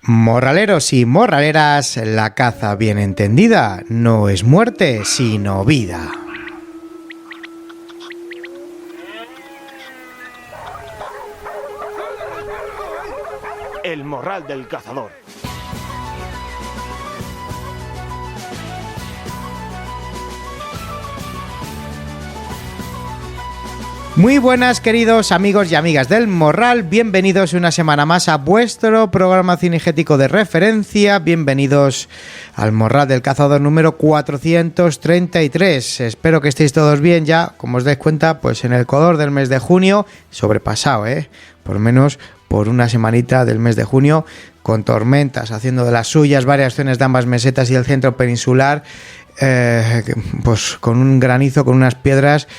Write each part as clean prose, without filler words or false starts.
Morraleros y morraleras, la caza bien entendida no es muerte, sino vida. El morral del cazador. Muy buenas, queridos amigos y amigas del Morral, bienvenidos una semana más a vuestro programa cinegético de referencia, bienvenidos al Morral del Cazador número 433. Espero que estéis todos bien ya, como os dais cuenta, pues en el color del mes de junio, sobrepasado, por lo menos por una semanita del mes de junio, con tormentas haciendo de las suyas, variaciones de ambas mesetas y el centro peninsular, pues con un granizo, con unas piedras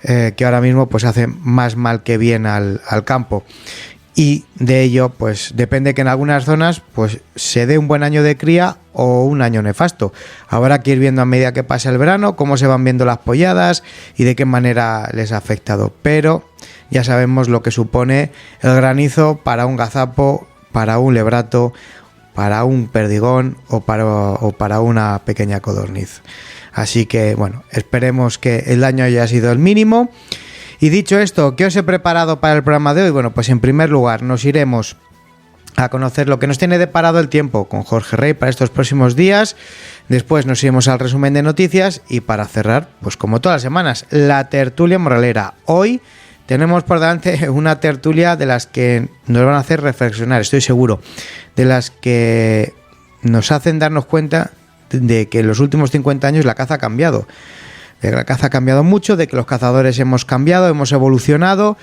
que ahora mismo pues hace más mal que bien al campo, y de ello pues depende que en algunas zonas pues se dé un buen año de cría o un año nefasto. Habrá que ir viendo a medida que pasa el verano cómo se van viendo las polladas y de qué manera les ha afectado, pero ya sabemos lo que supone el granizo para un gazapo, para un lebrato, para un perdigón o para una pequeña codorniz. Así que bueno, esperemos que el daño haya sido el mínimo. Y dicho esto, ¿qué os he preparado para el programa de hoy? Bueno, pues en primer lugar nos iremos a conocer lo que nos tiene deparado el tiempo con Jorge Rey para estos próximos días. Después nos iremos al resumen de noticias y para cerrar, pues como todas las semanas, la tertulia morralera. Hoy tenemos por delante una tertulia de las que nos van a hacer reflexionar, estoy seguro, de las que nos hacen darnos cuenta de que en los últimos 50 años la caza ha cambiado. De que la caza ha cambiado mucho, de que los cazadores hemos cambiado, hemos evolucionado,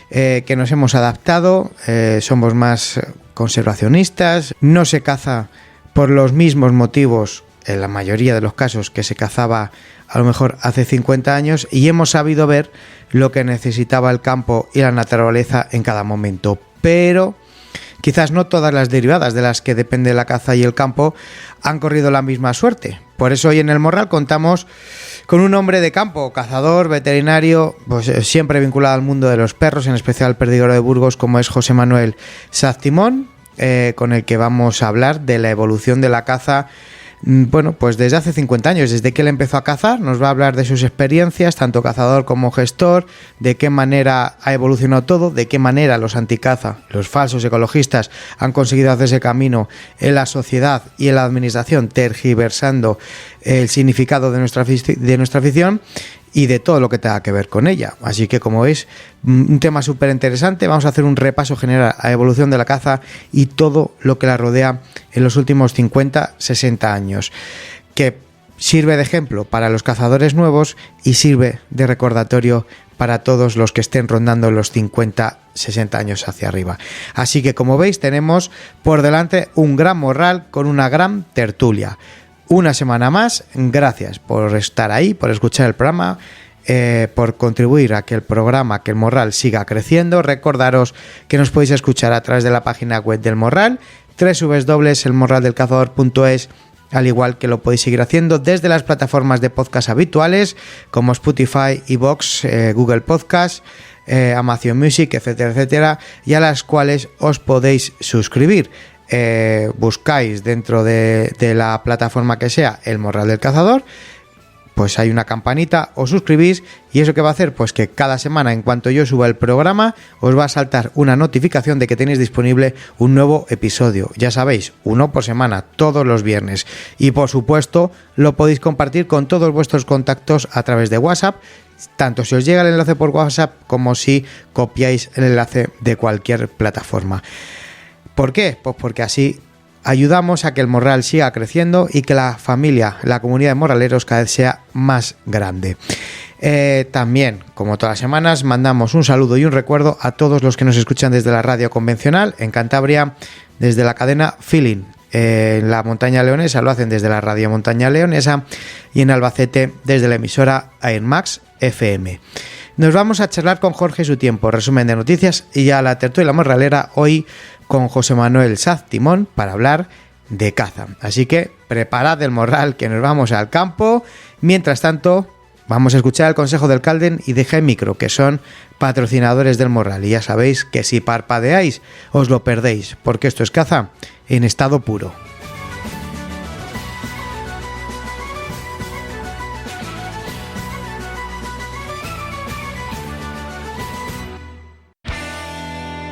que nos hemos adaptado, somos más conservacionistas, no se caza por los mismos motivos en la mayoría de los casos que se cazaba a lo mejor hace 50 años, y hemos sabido ver lo que necesitaba el campo y la naturaleza en cada momento. Pero quizás no todas las derivadas de las que depende la caza y el campo han corrido la misma suerte. Por eso hoy en el Morral contamos con un hombre de campo, cazador, veterinario, pues siempre vinculado al mundo de los perros, en especial al perdigoro de Burgos, como es José Manuel Saz-Timón, con el que vamos a hablar de la evolución de la caza. Bueno, pues desde hace 50 años, desde que él empezó a cazar, nos va a hablar de sus experiencias, tanto cazador como gestor, de qué manera ha evolucionado todo, de qué manera los anticaza, los falsos ecologistas, han conseguido hacerse camino en la sociedad y en la administración, tergiversando el significado de nuestra afición y de todo lo que tenga que ver con ella. Así que, como veis, un tema súper interesante. Vamos a hacer un repaso general a la evolución de la caza y todo lo que la rodea en los últimos 50-60 años, que sirve de ejemplo para los cazadores nuevos y sirve de recordatorio para todos los que estén rondando los 50-60 años hacia arriba. Así que, como veis, tenemos por delante un gran morral con una gran tertulia. Una semana más, gracias por estar ahí, por escuchar el programa, por contribuir a que el programa, que el Morral siga creciendo. Recordaros que nos podéis escuchar a través de la página web del Morral, www.elmorraldelcazador.es, al igual que lo podéis seguir haciendo desde las plataformas de podcast habituales como Spotify, iVoox, Google Podcast, Amazon Music, etcétera, etcétera, y a las cuales os podéis suscribir. Buscáis dentro de la plataforma que sea el Morral del Cazador, pues hay una campanita, os suscribís y eso que va a hacer, pues que cada semana, en cuanto yo suba el programa, os va a saltar una notificación de que tenéis disponible un nuevo episodio. Ya sabéis, uno por semana, todos los viernes, y por supuesto lo podéis compartir con todos vuestros contactos a través de WhatsApp, tanto si os llega el enlace por WhatsApp como si copiáis el enlace de cualquier plataforma. ¿Por qué? Pues porque así ayudamos a que el Morral siga creciendo y que la familia, la comunidad de morraleros cada vez sea más grande. También, como todas las semanas, mandamos un saludo y un recuerdo a todos los que nos escuchan desde la radio convencional en Cantabria, desde la cadena Feeling. En la Montaña Leonesa lo hacen desde la radio Montaña Leonesa y en Albacete desde la emisora Airmax FM. Nos vamos a charlar con Jorge Su Tiempo, resumen de noticias, y a la tertulia morralera hoy con José Manuel Saz-Timón para hablar de caza. Así que preparad el morral que nos vamos al campo. Mientras tanto, Vamos a escuchar el consejo del Calden y de G-Micro, que son patrocinadores del Morral. Y ya sabéis que si parpadeáis, os lo perdéis, porque esto es caza en estado puro.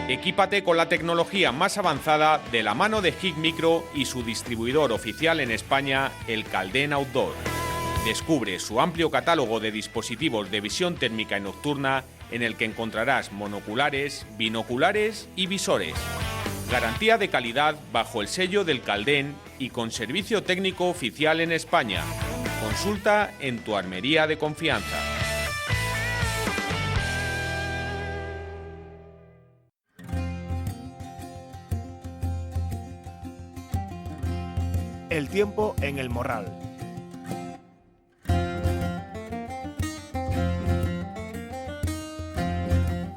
Equípate con la tecnología más avanzada de la mano de G-Micro y su distribuidor oficial en España, el Calden Outdoor. Descubre su amplio catálogo de dispositivos de visión térmica y nocturna en el que encontrarás monoculares, binoculares y visores. Garantía de calidad bajo el sello del Calden y con servicio técnico oficial en España. Consulta en tu armería de confianza. El tiempo en el Morral.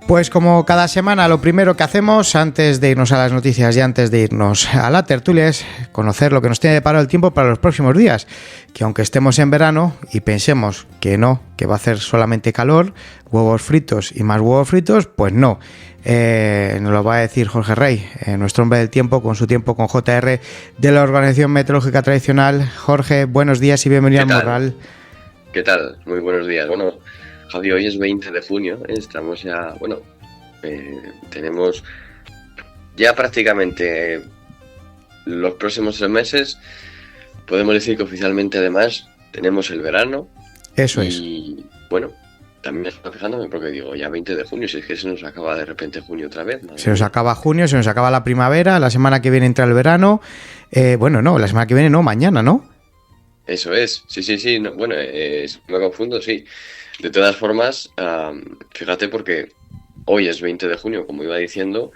Pues como cada semana, lo primero que hacemos antes de irnos a las noticias y antes de irnos a la tertulia es conocer lo que nos tiene deparado el tiempo para los próximos días, que aunque estemos en verano y pensemos que no, que va a hacer solamente calor, huevos fritos y más huevos fritos, pues no. Nos lo va a decir Jorge Rey, nuestro hombre del tiempo, con su tiempo con JR de la Organización Meteorológica Tradicional. Jorge, buenos días y bienvenido al Morral. ¿Qué tal? Muy buenos días. Bueno, Javi, hoy es 20 de junio, estamos ya, tenemos ya prácticamente los próximos 3 meses, podemos decir que oficialmente además tenemos el verano. Eso es. Y bueno, también estoy fijándome porque digo, ya 20 de junio, si es que se nos acaba de repente junio otra vez. Se nos acaba junio, se nos acaba la primavera, la semana que viene entra el verano. La semana que viene no, mañana, ¿no? Eso es, sí, no, me confundo, sí. De todas formas, fíjate porque hoy es 20 de junio, como iba diciendo,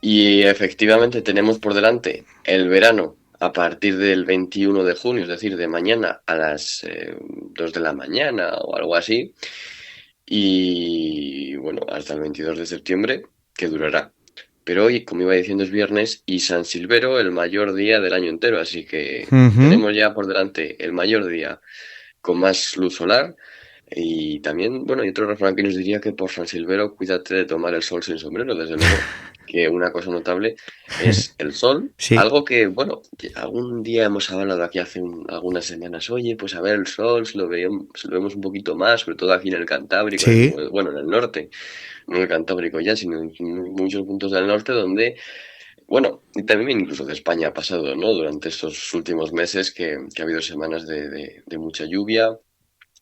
y efectivamente tenemos por delante el verano a partir del 21 de junio, es decir, de mañana a las 2 de la mañana o algo así, y bueno, hasta el 22 de septiembre, que durará. Pero hoy, como iba diciendo, es viernes y San Silvero el mayor día del año entero, así que tenemos ya por delante el mayor día con más luz solar. Y también, y otro refrán que nos diría que por San Silvero cuídate de tomar el sol sin sombrero, desde luego, que una cosa notable es el sol, sí. Algo que, algún día hemos hablado aquí hace algunas semanas, oye, pues a ver el sol, si lo vemos un poquito más, sobre todo aquí en el Cantábrico, sí. En el norte, no en el Cantábrico ya, sino en muchos puntos del norte donde... y también incluso de España ha pasado, ¿no? Durante estos últimos meses que ha habido semanas de mucha lluvia,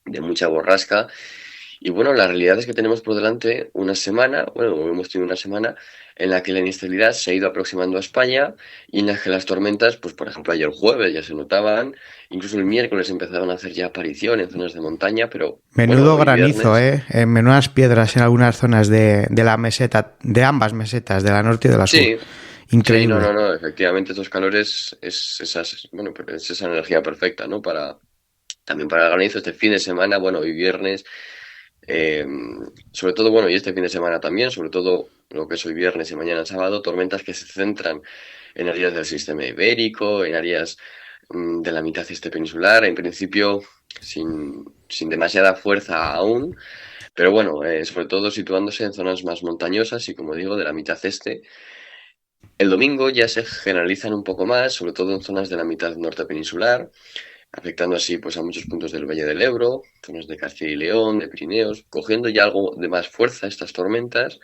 de mucha borrasca. Y la realidad es que tenemos por delante una semana, hemos tenido una semana en la que la inestabilidad se ha ido aproximando a España y en la que las tormentas, pues por ejemplo ayer jueves ya se notaban, incluso el miércoles empezaban a hacer ya aparición en zonas de montaña, pero... Menudo granizo, menudas piedras en algunas zonas de la meseta, de ambas mesetas, de la norte y de la sur. Sí. Increíble. Sí, no, efectivamente estos calores es esa energía perfecta, ¿no? También para el granizo este fin de semana, hoy viernes, sobre todo, y este fin de semana también, sobre todo lo que es hoy viernes y mañana sábado, tormentas que se centran en áreas del sistema ibérico, en áreas de la mitad este peninsular, en principio sin demasiada fuerza aún, pero sobre todo situándose en zonas más montañosas y, como digo, de la mitad este. El domingo ya se generalizan un poco más, sobre todo en zonas de la mitad norte peninsular, afectando así pues a muchos puntos del Valle del Ebro, zonas de Castilla y León, de Pirineos, cogiendo ya algo de más fuerza estas tormentas.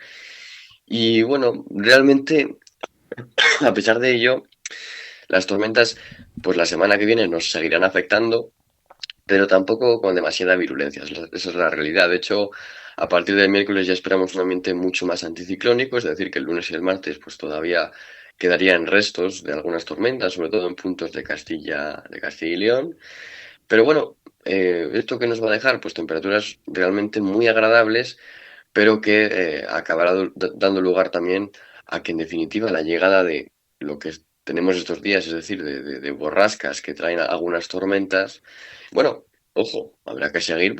Y realmente, a pesar de ello, las tormentas pues la semana que viene nos seguirán afectando, pero tampoco con demasiada virulencia. Esa es la realidad. De hecho, a partir del miércoles ya esperamos un ambiente mucho más anticiclónico, es decir, que el lunes y el martes pues todavía quedarían restos de algunas tormentas, sobre todo en puntos de Castilla y León. Pero ¿esto qué nos va a dejar? Pues temperaturas realmente muy agradables, pero que acabará dando lugar también a que, en definitiva, la llegada de lo que tenemos estos días, es decir, de borrascas que traen algunas tormentas, ojo, habrá que seguir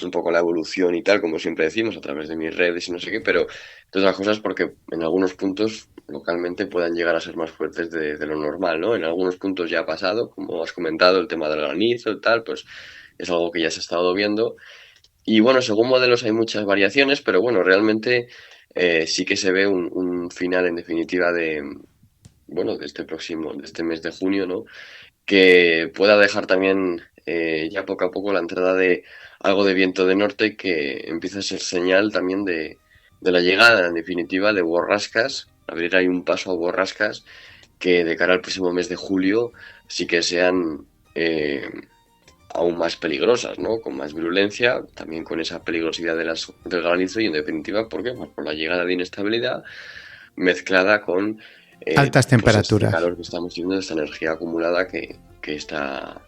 un poco la evolución y tal, como siempre decimos, a través de mis redes y no sé qué, pero de otras cosas porque en algunos puntos localmente puedan llegar a ser más fuertes de lo normal, ¿no? En algunos puntos ya ha pasado, como has comentado, el tema del granizo y tal, pues es algo que ya se ha estado viendo. Y bueno, según modelos hay muchas variaciones, pero bueno, realmente sí que se ve un final en definitiva bueno, de este mes de junio, ¿no? Que pueda dejar también ya poco a poco la entrada de algo de viento de norte que empieza a ser señal también de la llegada, en definitiva, de borrascas, abrir ahí un paso a borrascas que de cara al próximo mes de julio sí que sean aún más peligrosas, ¿no? Con más virulencia, también con esa peligrosidad del granizo y en definitiva, ¿por qué? Pues por la llegada de inestabilidad mezclada con Altas pues este temperaturas. calor que estamos teniendo, esta energía acumulada que está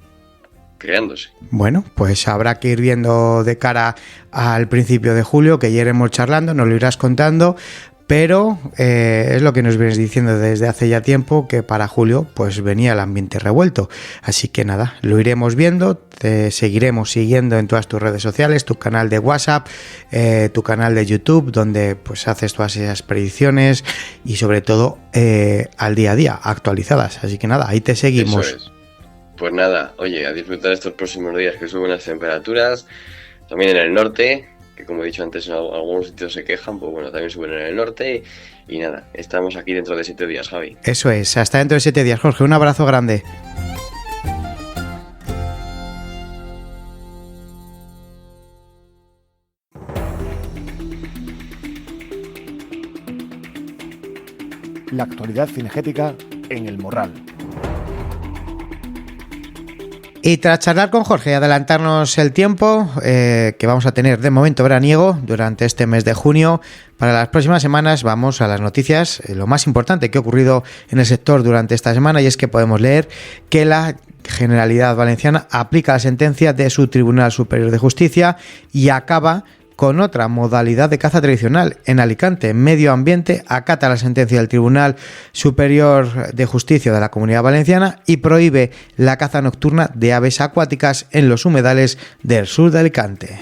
creándose. Bueno, pues habrá que ir viendo de cara al principio de julio, que ya iremos charlando, nos lo irás contando, pero es lo que nos vienes diciendo desde hace ya tiempo, que para julio pues venía el ambiente revuelto. Así que nada, lo iremos viendo, te seguiremos siguiendo en todas tus redes sociales, tu canal de WhatsApp, tu canal de YouTube, donde pues haces todas esas predicciones y sobre todo al día a día, actualizadas. Así que nada, ahí te seguimos. Eso es. Pues nada, oye, a disfrutar estos próximos días que suben las temperaturas, también en el norte, que como he dicho antes, en algunos sitios se quejan, pues bueno, también suben en el norte y nada, estamos aquí dentro de 7 días, Javi. Eso es, hasta dentro de 7 días, Jorge, un abrazo grande. La actualidad cinegética en El Morral. Y tras charlar con Jorge y adelantarnos el tiempo que vamos a tener de momento veraniego durante este mes de junio, para las próximas semanas vamos a las noticias, lo más importante que ha ocurrido en el sector durante esta semana, y es que podemos leer que la Generalidad Valenciana aplica la sentencia de su Tribunal Superior de Justicia y acaba con otra modalidad de caza tradicional. En Alicante, Medio Ambiente acata la sentencia del Tribunal Superior de Justicia de la Comunidad Valenciana y prohíbe la caza nocturna de aves acuáticas en los humedales del sur de Alicante.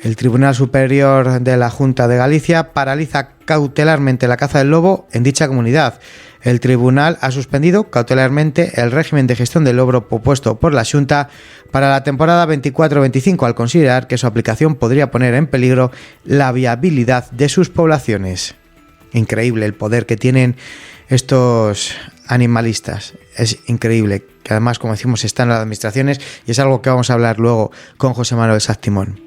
El Tribunal Superior de la Junta de Galicia paraliza cautelarmente la caza del lobo en dicha comunidad. El tribunal ha suspendido cautelarmente el régimen de gestión del lobo propuesto por la Xunta para la temporada 24-25 al considerar que su aplicación podría poner en peligro la viabilidad de sus poblaciones. Increíble el poder que tienen estos animalistas, es increíble, que además, como decimos, están en las administraciones y es algo que vamos a hablar luego con José Manuel Sactimón.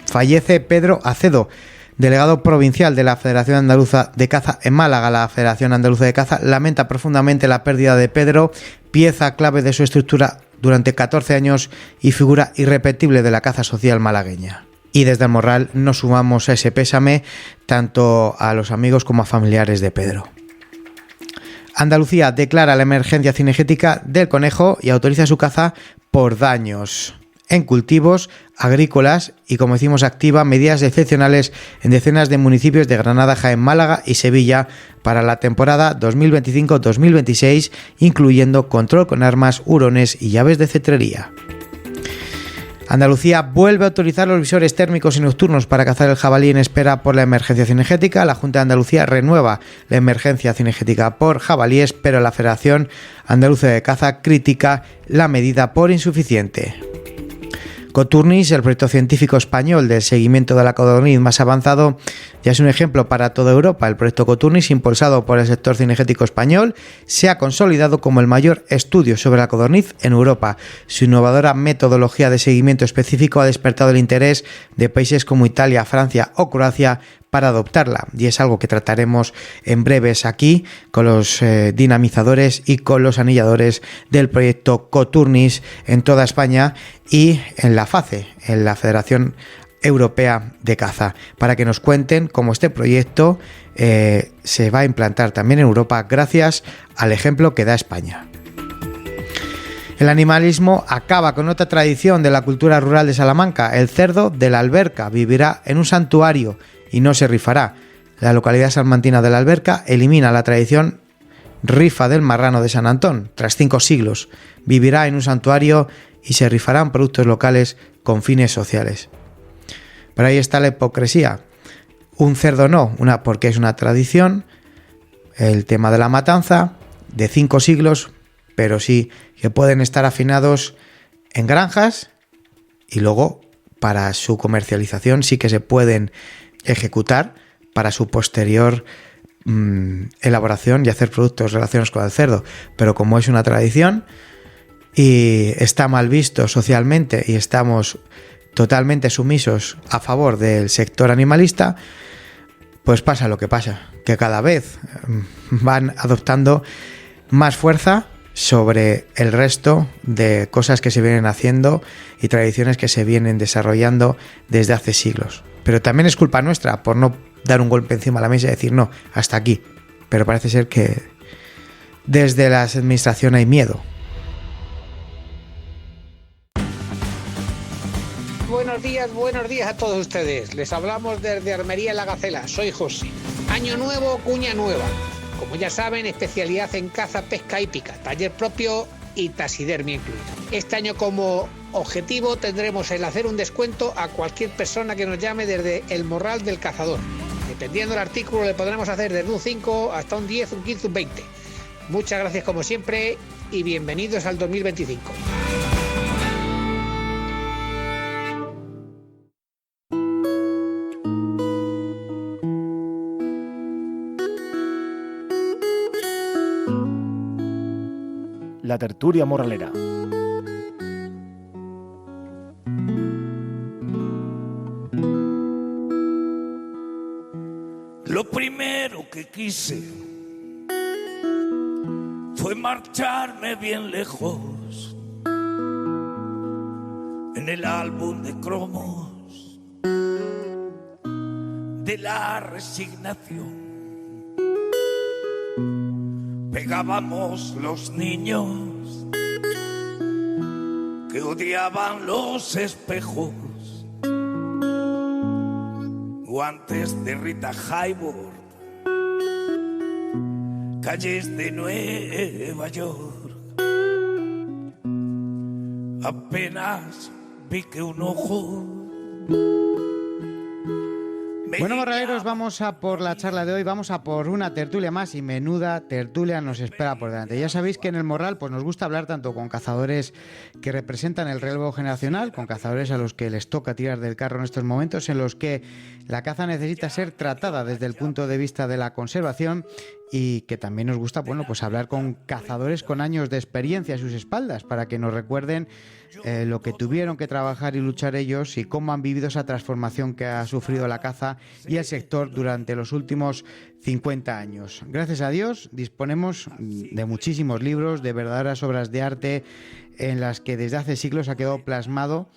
Fallece Pedro Acedo, delegado provincial de la Federación Andaluza de Caza en Málaga. La Federación Andaluza de Caza lamenta profundamente la pérdida de Pedro, pieza clave de su estructura durante 14 años y figura irrepetible de la caza social malagueña. Y desde el Morral nos sumamos a ese pésame tanto a los amigos como a familiares de Pedro. Andalucía declara la emergencia cinegética del conejo y autoriza su caza por daños en cultivos agrícolas y, como decimos, activa medidas excepcionales en decenas de municipios de Granada, Jaén, Málaga y Sevilla para la temporada 2025-2026, incluyendo control con armas, hurones y llaves de cetrería. Andalucía vuelve a autorizar los visores térmicos y nocturnos para cazar el jabalí en espera por la emergencia cinegética. La Junta de Andalucía renueva la emergencia cinegética por jabalíes, pero la Federación Andaluza de Caza critica la medida por insuficiente. Coturnis, el proyecto científico español del seguimiento de la codorniz más avanzado, ya es un ejemplo para toda Europa. El proyecto Coturnis, impulsado por el sector cinegético español, se ha consolidado como el mayor estudio sobre la codorniz en Europa. Su innovadora metodología de seguimiento específico ha despertado el interés de países como Italia, Francia o Croacia para adoptarla, y es algo que trataremos en breves aquí con los dinamizadores y con los anilladores del proyecto Coturnis en toda España y en la FACE, en la Federación Europea de Caza, para que nos cuenten cómo este proyecto se va a implantar también en Europa gracias al ejemplo que da España. El animalismo acaba con otra tradición de la cultura rural de Salamanca. El cerdo de la Alberca vivirá en un santuario y no se rifará. La localidad salmantina de la Alberca elimina la tradición rifa del marrano de San Antón. Tras 5 siglos, vivirá en un santuario y se rifarán productos locales con fines sociales. Pero ahí está la hipocresía. Un cerdo no, porque es una tradición, el tema de la matanza, de 5 siglos, pero sí que pueden estar afinados en granjas y luego para su comercialización sí que se pueden ejecutar para su posterior elaboración y hacer productos relacionados con el cerdo. Pero como es una tradición y está mal visto socialmente y estamos totalmente sumisos a favor del sector animalista, pues pasa lo que pasa, que cada vez van adoptando más fuerza sobre el resto de cosas que se vienen haciendo y tradiciones que se vienen desarrollando desde hace siglos. Pero también es culpa nuestra por no dar un golpe encima de la mesa y decir no, hasta aquí. Pero parece ser que desde la administración hay miedo. Buenos días a todos ustedes. Les hablamos desde Armería La Gacela. Soy José. Año nuevo, cuña nueva. Como ya saben, especialidad en caza, pesca hípica, taller propio y taxidermia incluida. Este año como objetivo tendremos el hacer un descuento a cualquier persona que nos llame desde el Morral del Cazador. Dependiendo del artículo le podremos hacer desde un 5 hasta un 10, un 15, un 20. Muchas gracias como siempre y bienvenidos al 2025. La tertulia morralera. Lo primero que quise fue marcharme bien lejos en el álbum de cromos de la resignación. Pegábamos los niños que odiaban los espejos, guantes de Rita Hayworth, calles de Nueva York. Apenas vi que un ojo. Bueno, morraleros, vamos a por la charla de hoy, vamos a por una tertulia más y menuda tertulia nos espera por delante. Ya sabéis que en el Morral pues nos gusta hablar tanto con cazadores que representan el relevo generacional, con cazadores a los que les toca tirar del carro en estos momentos en los que la caza necesita ser tratada desde el punto de vista de la conservación, y que también nos gusta, bueno, pues hablar con cazadores con años de experiencia a sus espaldas para que nos recuerden lo que tuvieron que trabajar y luchar ellos y cómo han vivido esa transformación que ha sufrido la caza y el sector durante los últimos 50 años. Gracias a Dios disponemos de muchísimos libros, de verdaderas obras de arte en las que desde hace siglos ha quedado plasmado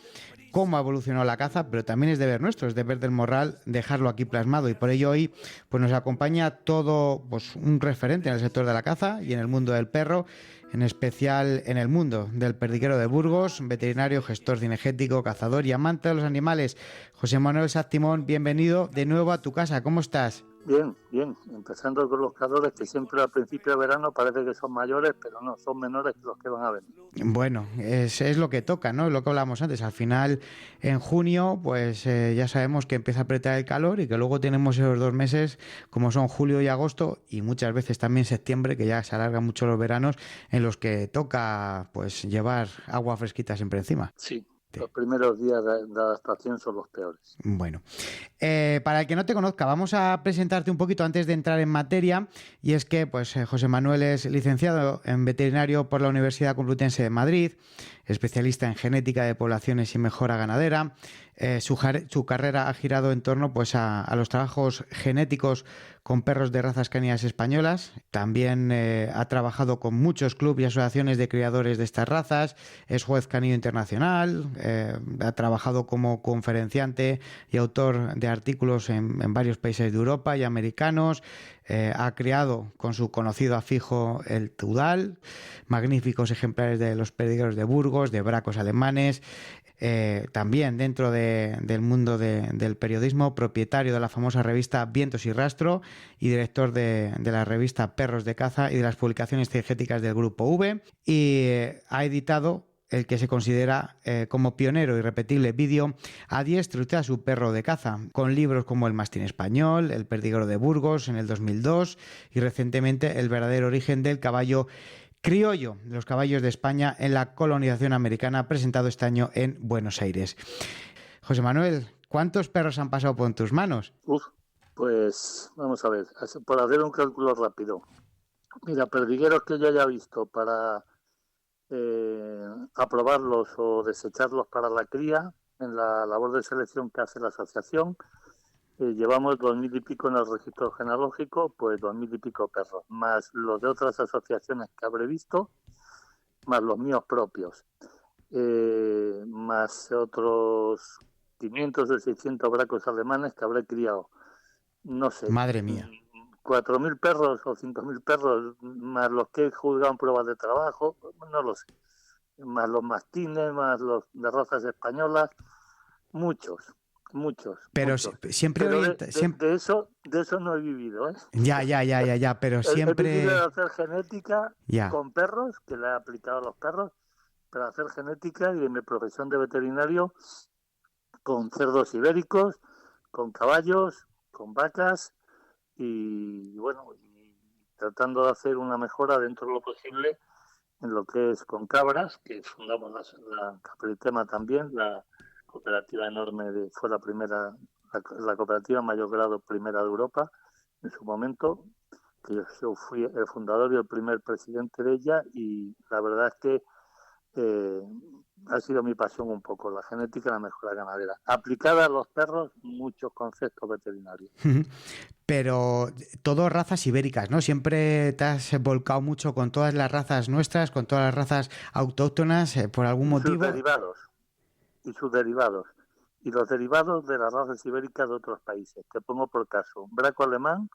cómo ha evolucionado la caza, pero también es deber nuestro, es deber del Morral dejarlo aquí plasmado, y por ello hoy pues nos acompaña todo pues un referente en el sector de la caza y en el mundo del perro, en especial en el mundo del perdiguero de Burgos, veterinario, gestor cinegético, cazador y amante de los animales. José Manuel Sactimón, bienvenido de nuevo a tu casa, ¿cómo estás? Bien, empezando con los cazadores que siempre al principio de verano parece que son mayores, pero no, son menores que los que van a venir. Bueno, es lo que toca, ¿no? Lo que hablábamos antes, al final en junio pues ya sabemos que empieza a apretar el calor y que luego tenemos esos 2 meses como son julio y agosto y muchas veces también septiembre, que ya se alargan mucho los veranos, en los que toca pues llevar agua fresquita siempre encima. Sí. Los primeros días de adaptación son los peores. Bueno, para el que no te conozca, vamos a presentarte un poquito antes de entrar en materia, y es que pues José Manuel es licenciado en veterinario por la Universidad Complutense de Madrid, especialista en genética de poblaciones y mejora ganadera. Su carrera ha girado en torno pues a los trabajos genéticos con perros de razas caninas españolas. También ha trabajado con muchos clubes y asociaciones de criadores de estas razas. Es juez canino internacional. Ha trabajado como conferenciante y autor de artículos en varios países de Europa y americanos. Ha criado con su conocido afijo el Tudal, magníficos ejemplares de los perdigueros de Burgos, de bracos alemanes. También dentro del mundo del periodismo, propietario de la famosa revista Vientos y Rastro y director de la revista Perros de Caza y de las publicaciones cinegéticas del Grupo V, y ha editado el que se considera como pionero irrepetible vídeo Adiestre usted a su perro de caza, con libros como El Mastín Español, El Perdiguero de Burgos en el 2002 y recientemente El verdadero origen del caballo criollo, de los caballos de España en la colonización americana, presentado este año en Buenos Aires. José Manuel, ¿cuántos perros han pasado por tus manos? Pues vamos a ver, por hacer un cálculo rápido. Mira, perdigueros que yo haya visto para aprobarlos o desecharlos para la cría, en la labor de selección que hace la asociación, llevamos 2000 y pico en el registro genealógico, pues 2000 y pico perros, más los de otras asociaciones que habré visto, más los míos propios, más otros 500 o 600 bracos alemanes que habré criado. No sé. Madre mía. 4.000 perros o 5.000 perros, más los que he juzgado en pruebas de trabajo, no lo sé. Más los mastines, más los de razas españolas, muchos. Pero muchos. siempre Pero orienta, de eso no he vivido, ¿eh? Ya, pero He siempre... vivido de hacer genética Ya. con perros, que le he aplicado a los perros, para hacer genética y en mi profesión de veterinario con cerdos ibéricos, con caballos, con vacas y bueno, y tratando de hacer una mejora dentro de lo posible en lo que es con cabras, que fundamos la Capritema también, la cooperativa enorme fue la primera, la cooperativa mayor grado primera de Europa en su momento, que yo fui el fundador y el primer presidente de ella, y la verdad es que ha sido mi pasión un poco, la genética y la mejora ganadera. Aplicada a los perros, muchos conceptos veterinarios. Pero todo razas ibéricas, ¿no? Siempre te has volcado mucho con todas las razas nuestras, con todas las razas autóctonas, por algún motivo. Sus derivados. Y los derivados de las razas ibéricas de otros países. Te pongo por caso, un braco alemán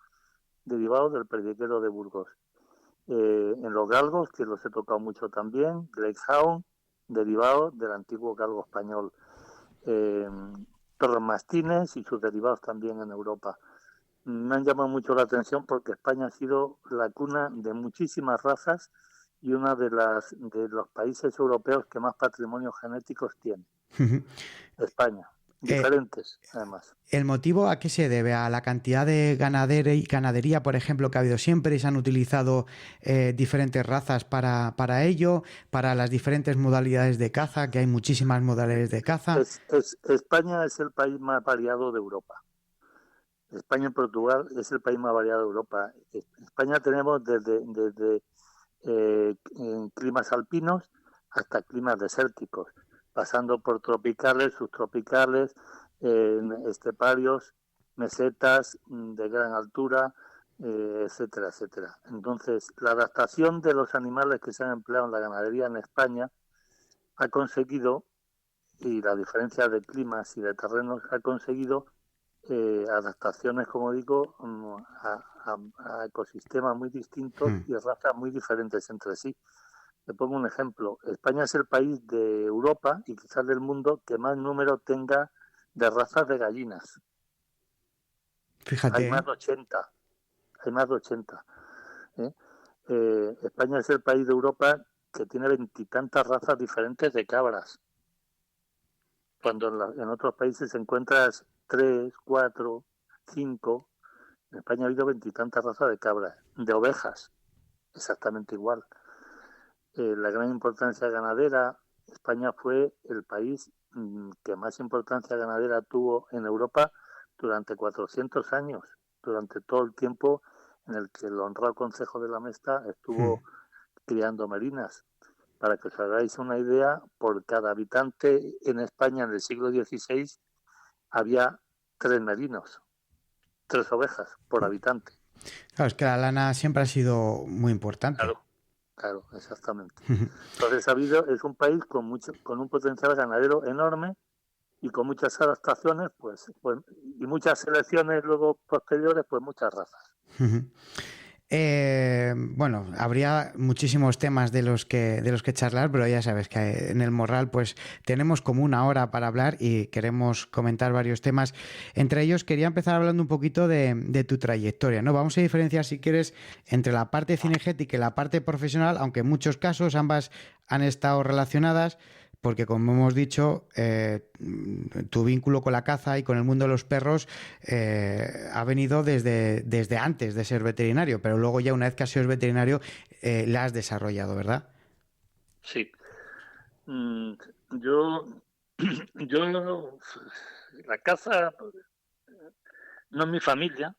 derivado del perdiguero de Burgos. En los galgos, que los he tocado mucho también, Greyhound, derivado del antiguo galgo español. Perros mastines y sus derivados también en Europa. Me han llamado mucho la atención porque España ha sido la cuna de muchísimas razas y uno de los países europeos que más patrimonios genéticos tiene. España. Diferentes, además. ¿El motivo a qué se debe? ¿A la cantidad de ganadería, por ejemplo, que ha habido siempre y se han utilizado diferentes razas para ello? ¿Para las diferentes modalidades de caza, que hay muchísimas modalidades de caza? España es el país más variado de Europa. España y Portugal es el país más variado de Europa. En España tenemos desde climas alpinos hasta climas desérticos, pasando por tropicales, subtropicales, esteparios, mesetas de gran altura, etcétera, etcétera. Entonces, la adaptación de los animales que se han empleado en la ganadería en España ha conseguido, y la diferencia de climas y de terrenos ha conseguido adaptaciones, como digo, a ecosistemas muy distintos y razas muy diferentes entre sí. Te pongo un ejemplo. España es el país de Europa y quizás del mundo que más número tenga de razas de gallinas. Fíjate. Hay más de 80. España es el país de Europa que tiene 20 y tantas razas diferentes de cabras. Cuando en otros países encuentras 3, 4, 5. En España ha habido 20 y tantas razas de cabras. De ovejas, exactamente igual. La gran importancia ganadera, España fue el país que más importancia ganadera tuvo en Europa durante 400 años, durante todo el tiempo en el que el honrado Concejo de la Mesta estuvo criando merinas. Para que os hagáis una idea, por cada habitante en España en el siglo XVI había 3 merinos, 3 ovejas por habitante. Claro, es que la lana siempre ha sido muy importante. Claro, exactamente. Entonces es un país con un potencial ganadero enorme y con muchas adaptaciones, pues y muchas selecciones luego posteriores, pues muchas razas. Bueno, habría muchísimos temas de los que charlar, pero ya sabes que en el Morral pues tenemos como una hora para hablar y queremos comentar varios temas. Entre ellos quería empezar hablando un poquito de tu trayectoria, ¿no? Vamos a diferenciar, si quieres, entre la parte cinegética y la parte profesional, aunque en muchos casos ambas han estado relacionadas, porque como hemos dicho, tu vínculo con la caza y con el mundo de los perros ha venido desde antes de ser veterinario, pero luego ya una vez que has sido veterinario la has desarrollado, ¿verdad? Sí. Yo Yo, la caza no es mi familia,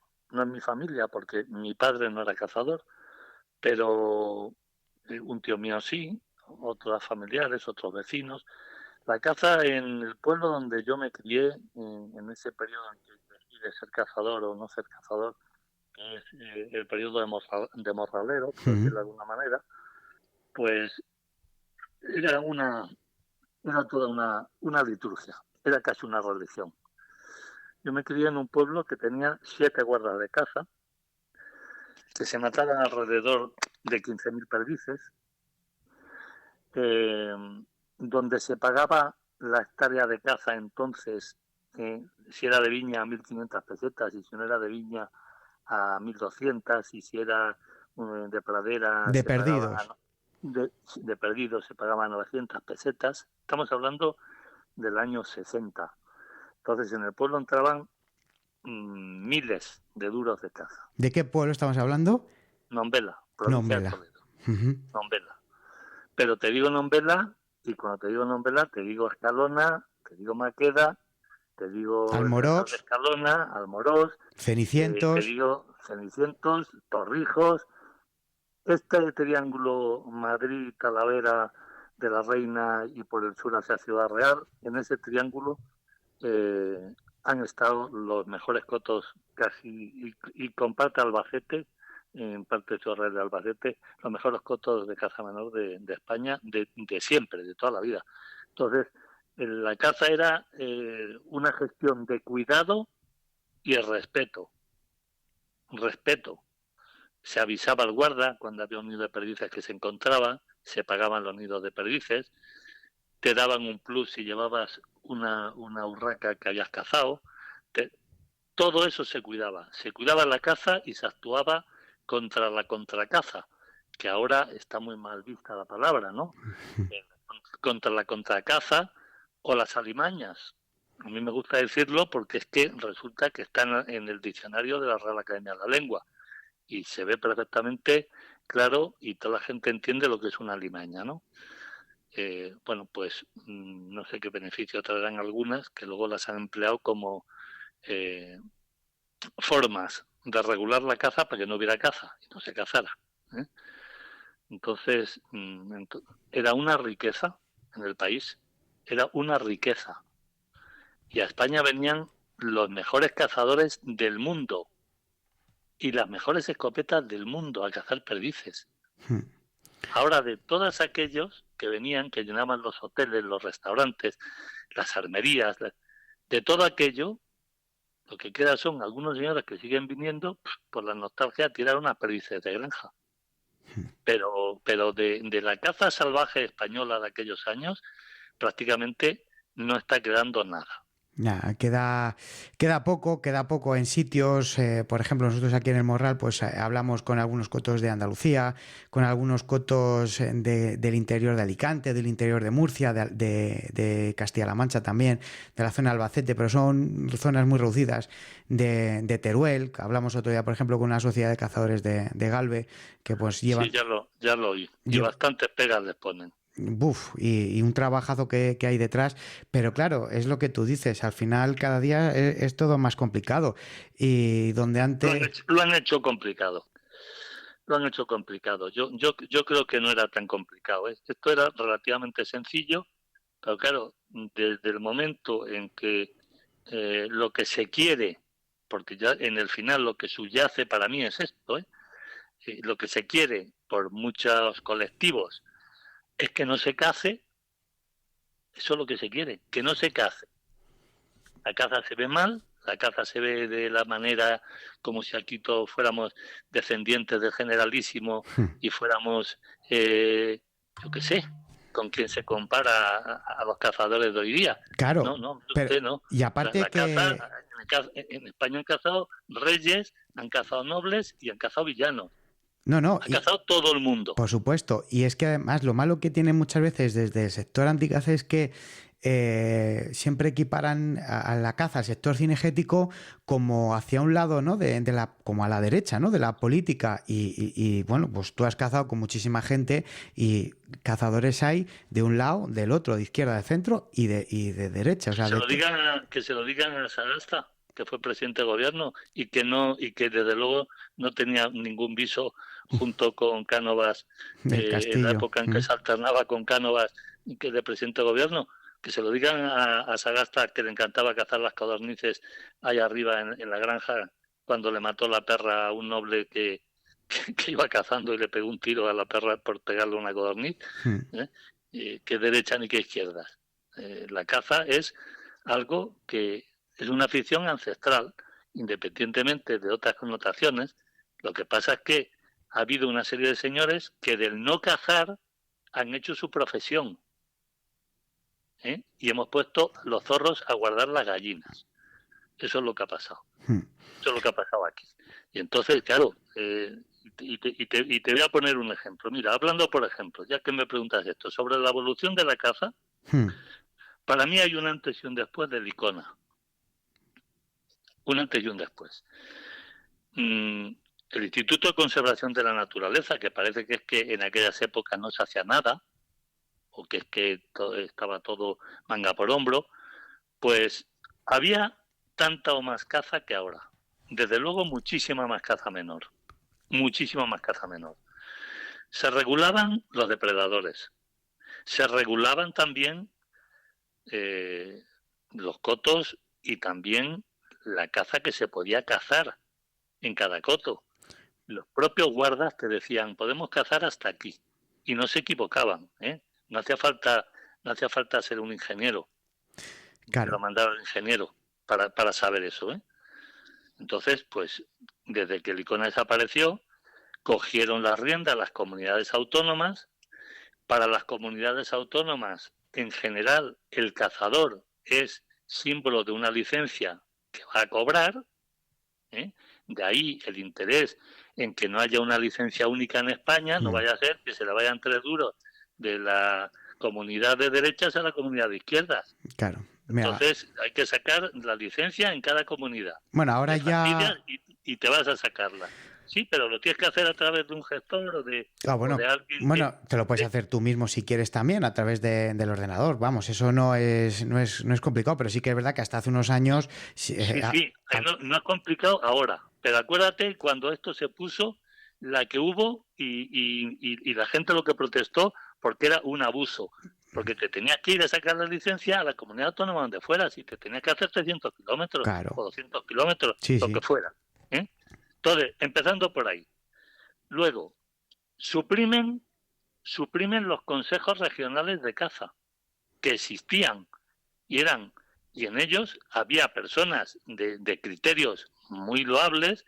porque mi padre no era cazador, pero un tío mío sí, otros familiares, otros vecinos. La caza en el pueblo donde yo me crié, en ese periodo en que decidí de ser cazador o no ser cazador, que es el periodo de morralero, por decirlo de alguna manera, pues era era toda una liturgia, era casi una religión. Yo me crié en un pueblo que tenía 7 guardas de caza, que se mataban alrededor de 15.000 perdices, donde se pagaba la hectárea de caza entonces, si era de viña a 1.500 pesetas, y si no era de viña a 1.200, y si era de pradera De perdidos. de perdidos se pagaban 900 pesetas. Estamos hablando del año 60. Entonces en el pueblo entraban miles de duros de caza. ¿De qué pueblo estamos hablando? Nombela, provincia de Nombela. Toledo. Nombela. Pero te digo Nombela, y cuando te digo Nombela, te digo Escalona, te digo Maqueda, te digo Almorós, Escalona, Almorós, Cenicientos. te digo Cenicientos, Torrijos, este triángulo Madrid-Talavera de la Reina y por el sur hacia Ciudad Real, en ese triángulo han estado los mejores cotos casi, y con parte Albacete, en parte Chorrera de Albacete, los mejores cotos de caza menor de España, de siempre, de toda la vida. Entonces, la caza era una gestión de cuidado y el respeto. Respeto. Se avisaba al guarda cuando había un nido de perdices que se encontraba, se pagaban los nidos de perdices, te daban un plus si llevabas una urraca que habías cazado. Todo eso se cuidaba la caza y se actuaba contra la contracaza, que ahora está muy mal vista la palabra, ¿no? Contra la contracaza o las alimañas. A mí me gusta decirlo porque es que resulta que está en el diccionario de la Real Academia de la Lengua y se ve perfectamente claro y toda la gente entiende lo que es una alimaña, ¿no? Bueno, pues no sé qué beneficio traerán algunas que luego las han empleado como formas de regular la caza para que no hubiera caza y no se cazara. Entonces, era una riqueza en el país, era una riqueza. Y a España venían los mejores cazadores del mundo y las mejores escopetas del mundo a cazar perdices. Ahora, de todos aquellos que venían, que llenaban los hoteles, los restaurantes, las armerías, de todo aquello, lo que queda son algunos señores que siguen viniendo por la nostalgia a tirar unas perdices de granja. Pero de la caza salvaje española de aquellos años, prácticamente no está quedando nada. Ya, queda poco en sitios, por ejemplo, nosotros aquí en el Morral pues hablamos con algunos cotos de Andalucía, con algunos cotos del interior de Alicante, del interior de Murcia, de Castilla-La Mancha también, de la zona de Albacete, pero son zonas muy reducidas, de Teruel, hablamos otro día, por ejemplo, con una sociedad de cazadores de Galve, que pues llevan... Sí, ya lo oí, y bastantes pegas les ponen. Y un trabajazo que hay detrás, pero claro, es lo que tú dices, al final cada día es todo más complicado y donde antes... Lo han hecho complicado. Yo creo que no era tan complicado, ¿eh? Esto era relativamente sencillo, pero claro, desde el momento en que lo que se quiere, porque ya en el final lo que subyace para mí es esto, lo que se quiere por muchos colectivos es que no se cace, eso es lo que se quiere, que no se cace. La caza se ve mal, la caza se ve de la manera como si aquí todos fuéramos descendientes del generalísimo y fuéramos, yo qué sé, con quien se compara a los cazadores de hoy día. Claro, no, usted no. Y aparte en España han cazado reyes, han cazado nobles y han cazado villanos. No, ha cazado todo el mundo. Por supuesto, y es que además lo malo que tiene muchas veces desde el sector anticaza es que siempre equiparan a la caza, al sector cinegético, como hacia un lado, ¿no? Como a la derecha, ¿no? De la política. Y bueno, pues tú has cazado con muchísima gente y cazadores hay de un lado, del otro, de izquierda, de centro y de derecha. O sea, Que se lo digan a Sagasta, que fue presidente de gobierno y que desde luego no tenía ningún viso junto con Cánovas en la época en que se alternaba con Cánovas y que de presidente de gobierno, que se lo digan a Sagasta, que le encantaba cazar las codornices allá arriba en la granja cuando le mató la perra a un noble que iba cazando y le pegó un tiro a la perra por pegarle una codorniz, que derecha ni que izquierda. La caza es algo que es una afición ancestral, independientemente de otras connotaciones. Lo que pasa es que ha habido una serie de señores que del no cazar han hecho su profesión. Y hemos puesto los zorros a guardar las gallinas. Eso es lo que ha pasado. Eso es lo que ha pasado aquí. Y entonces, claro, y te voy a poner un ejemplo. Mira, hablando, por ejemplo, ya que me preguntas esto, sobre la evolución de la caza, para mí hay un antes y un después de Licona. Un antes y un después. El Instituto de Conservación de la Naturaleza, que parece que es que en aquellas épocas no se hacía nada, o que es que estaba todo manga por hombro, pues había tanta o más caza que ahora. Desde luego muchísima más caza menor. Muchísima más caza menor. Se regulaban los depredadores. Se regulaban también los cotos y también la caza que se podía cazar en cada coto. Los propios guardas te decían, podemos cazar hasta aquí. Y no se equivocaban, No hacía falta ser un ingeniero. Claro. Lo mandaba el ingeniero para saber eso, Entonces, pues, desde que el Licona desapareció, cogieron las riendas las comunidades autónomas. Para las comunidades autónomas, en general, el cazador es símbolo de una licencia que va a cobrar, De ahí el interés en que no haya una licencia única en España, no vaya a ser que se le vayan 3 duros de la comunidad de derechas a la comunidad de izquierdas. Claro. Entonces hay que sacar la licencia en cada comunidad. Bueno, ahora ya... Y te vas a sacarla. Sí, pero lo tienes que hacer a través de un gestor o de, bueno, o de alguien. Bueno, te lo puedes hacer tú mismo si quieres también a través del ordenador. Vamos, eso no es complicado, pero sí que es verdad que hasta hace unos años... No es complicado ahora. Pero acuérdate cuando esto se puso, la que hubo y la gente lo que protestó porque era un abuso. Porque te tenías que ir a sacar la licencia a la comunidad autónoma donde fueras y te tenías que hacer 300 kilómetros o 200 kilómetros, que fuera. Entonces, empezando por ahí. Luego, suprimen los consejos regionales de caza que existían y en ellos había personas de criterios muy loables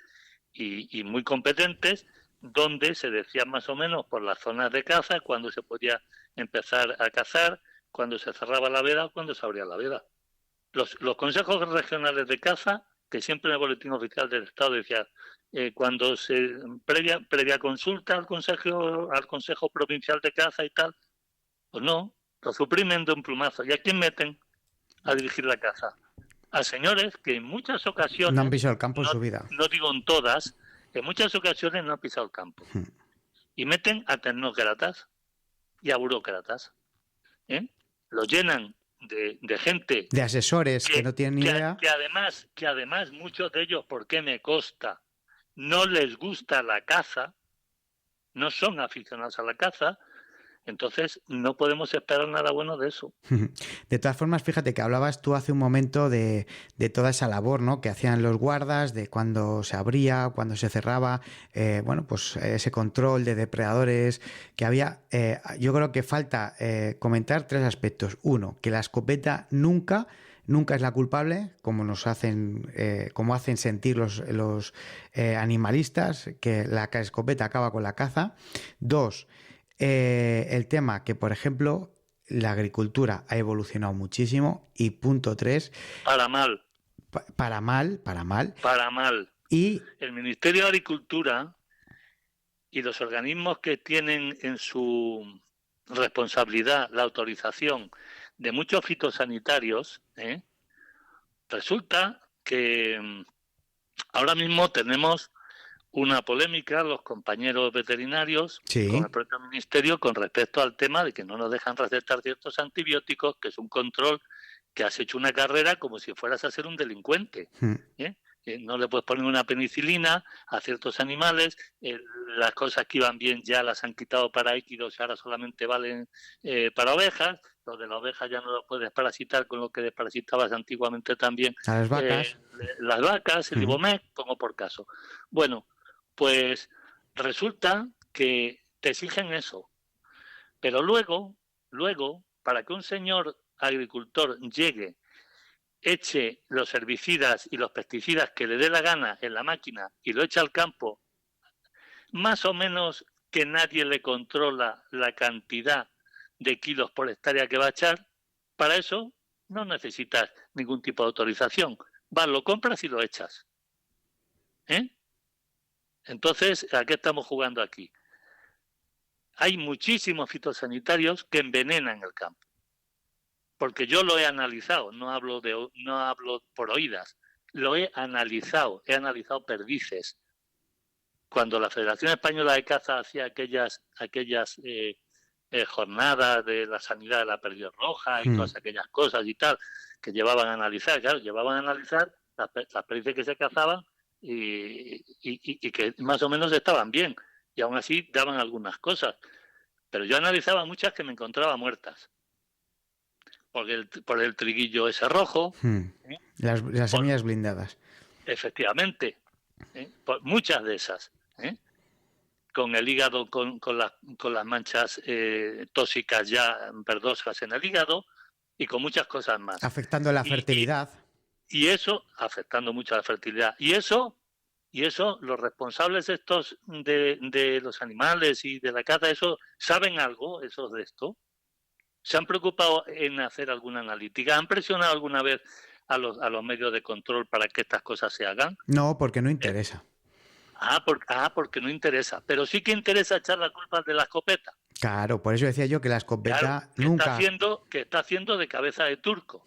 y muy competentes, donde se decía más o menos por las zonas de caza cuándo se podía empezar a cazar, cuándo se cerraba la veda o cuándo se abría la veda. Los consejos regionales de caza, que siempre en el boletín oficial del Estado decía cuando se previa consulta al consejo provincial de caza y tal, pues no, lo suprimen de un plumazo. ¿Y a quién meten a dirigir la caza? A señores que en muchas ocasiones... No han pisado el campo en su vida. No digo en todas, en muchas ocasiones no han pisado el campo. Y meten a tecnócratas y a burócratas. Lo llenan de gente... De asesores que no tienen ni idea. Que además muchos de ellos, porque me consta, no les gusta la caza, no son aficionados a la caza, entonces no podemos esperar nada bueno de eso. De todas formas, fíjate que hablabas tú hace un momento de toda esa labor, ¿no?, que hacían los guardas, de cuando se abría, cuando se cerraba, pues ese control de depredadores que había. Yo creo que falta comentar 3 aspectos. Uno, que la escopeta nunca es la culpable, como nos hacen sentir los animalistas, que la escopeta acaba con la caza. 2, el tema que, por ejemplo, la agricultura ha evolucionado muchísimo. Y punto 3, para mal. Para mal. Y el Ministerio de Agricultura y los organismos que tienen en su responsabilidad la autorización de muchos fitosanitarios, resulta que ahora mismo tenemos una polémica, los compañeros veterinarios, Sí. con el propio ministerio, con respecto al tema de que no nos dejan recetar ciertos antibióticos, que es un control que has hecho una carrera como si fueras a ser un delincuente. No le puedes poner una penicilina a ciertos animales, las cosas que iban bien ya las han quitado para équidos y ahora solamente valen para ovejas. Lo de la oveja ya no lo puedes parasitar con lo que desparasitabas antiguamente también. A las vacas. Las vacas, el Ibomec, pongo por caso. Bueno, pues resulta que te exigen eso. Pero luego, para que un señor agricultor llegue, eche los herbicidas y los pesticidas que le dé la gana en la máquina y lo eche al campo, más o menos que nadie le controla la cantidad de kilos por hectárea que va a echar, para eso no necesitas ningún tipo de autorización. Vas, lo compras y lo echas. Entonces, ¿a qué estamos jugando aquí? Hay muchísimos fitosanitarios que envenenan el campo. Porque yo lo he analizado, no hablo por oídas, lo he analizado perdices. Cuando la Federación Española de Caza hacía aquellas jornadas de la sanidad de la perdiz roja y todas aquellas cosas y tal, que llevaban a analizar, las perdices que se cazaban y que más o menos estaban bien, y aún así daban algunas cosas. Pero yo analizaba muchas que me encontraba muertas. Por el triguillo ese rojo. Las semillas blindadas. Efectivamente. Por muchas de esas. Con el hígado, con las manchas tóxicas ya verdosas en el hígado y con muchas cosas más. Afectando la fertilidad. Y eso, afectando mucho la fertilidad. Y eso, los responsables estos de los animales y de la caza, eso, ¿saben algo esos de esto? ¿Se han preocupado en hacer alguna analítica? ¿Han presionado alguna vez a los medios de control para que estas cosas se hagan? No, porque no interesa. Porque no interesa. Pero sí que interesa echar la culpa de la escopeta. Claro, por eso decía yo que la escopeta nunca... Que está haciendo de cabeza de turco.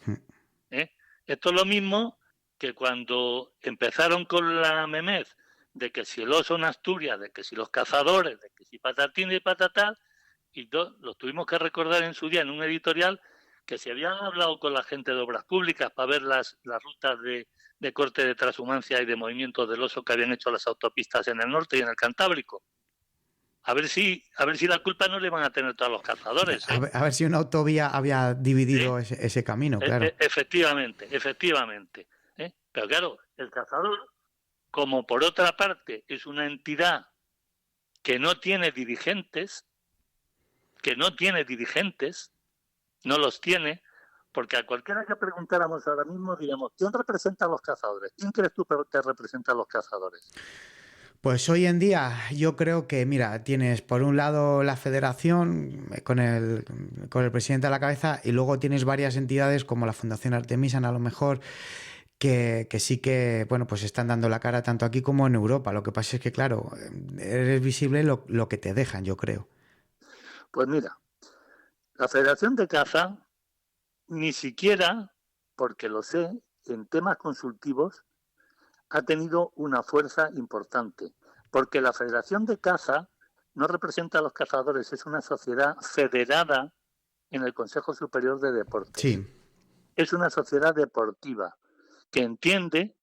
Esto es lo mismo que cuando empezaron con la memez de que si el oso en Asturias, de que si los cazadores, de que si patatín y patatal, y los tuvimos que recordar en su día en un editorial que se habían hablado con la gente de obras públicas para ver las rutas de corte de transhumancia y de movimientos del oso que habían hecho las autopistas en el norte y en el Cantábrico. A ver si la culpa no le van a tener todos los cazadores. A ver si una autovía había dividido ese camino, claro. Efectivamente. Pero claro, el cazador, como por otra parte es una entidad que no tiene dirigentes, no los tiene, porque a cualquiera que preguntáramos ahora mismo diríamos, ¿quién representa a los cazadores? ¿Quién crees tú que representa a los cazadores? Pues hoy en día yo creo que, mira, tienes por un lado la federación con el presidente a la cabeza y luego tienes varias entidades como la Fundación Artemisan a lo mejor que sí que, bueno, pues están dando la cara tanto aquí como en Europa. Lo que pasa es que, claro, eres visible lo que te dejan, yo creo. Pues mira, la Federación de Caza ni siquiera, porque lo sé, en temas consultivos ha tenido una fuerza importante, porque la Federación de Caza no representa a los cazadores, es una sociedad federada en el Consejo Superior de Deportes. Sí. Es una sociedad deportiva que entiende,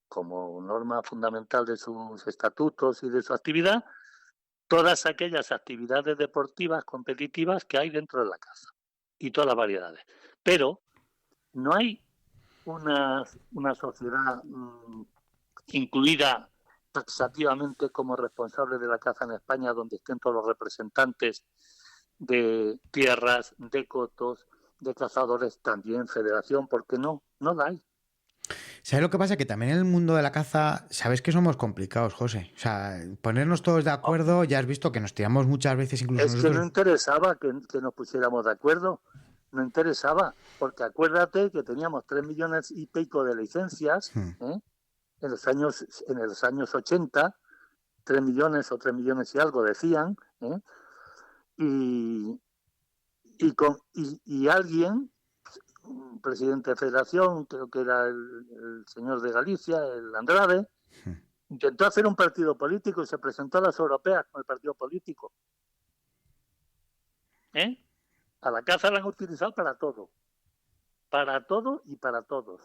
como norma fundamental de sus estatutos y de su actividad, todas aquellas actividades deportivas competitivas que hay dentro de la caza y todas las variedades. Pero no hay una sociedad incluida taxativamente como responsable de la caza en España, donde estén todos los representantes de tierras, de cotos, de cazadores, también federación, porque no la hay. ¿Sabes lo que pasa? Que también en el mundo de la caza, sabes que somos complicados, José. O sea, ponernos todos de acuerdo, ya has visto que nos tiramos muchas veces incluso Es nosotros... que no interesaba que nos pusiéramos de acuerdo. No interesaba, porque acuérdate que teníamos 3 millones y pico de licencias en los años 80, 3 millones o 3 millones y algo decían, y y alguien, un presidente de federación, creo que era el señor de Galicia, el Andrade, intentó hacer un partido político y se presentó a las europeas con el partido político. A la caza la han utilizado para todo y para todos.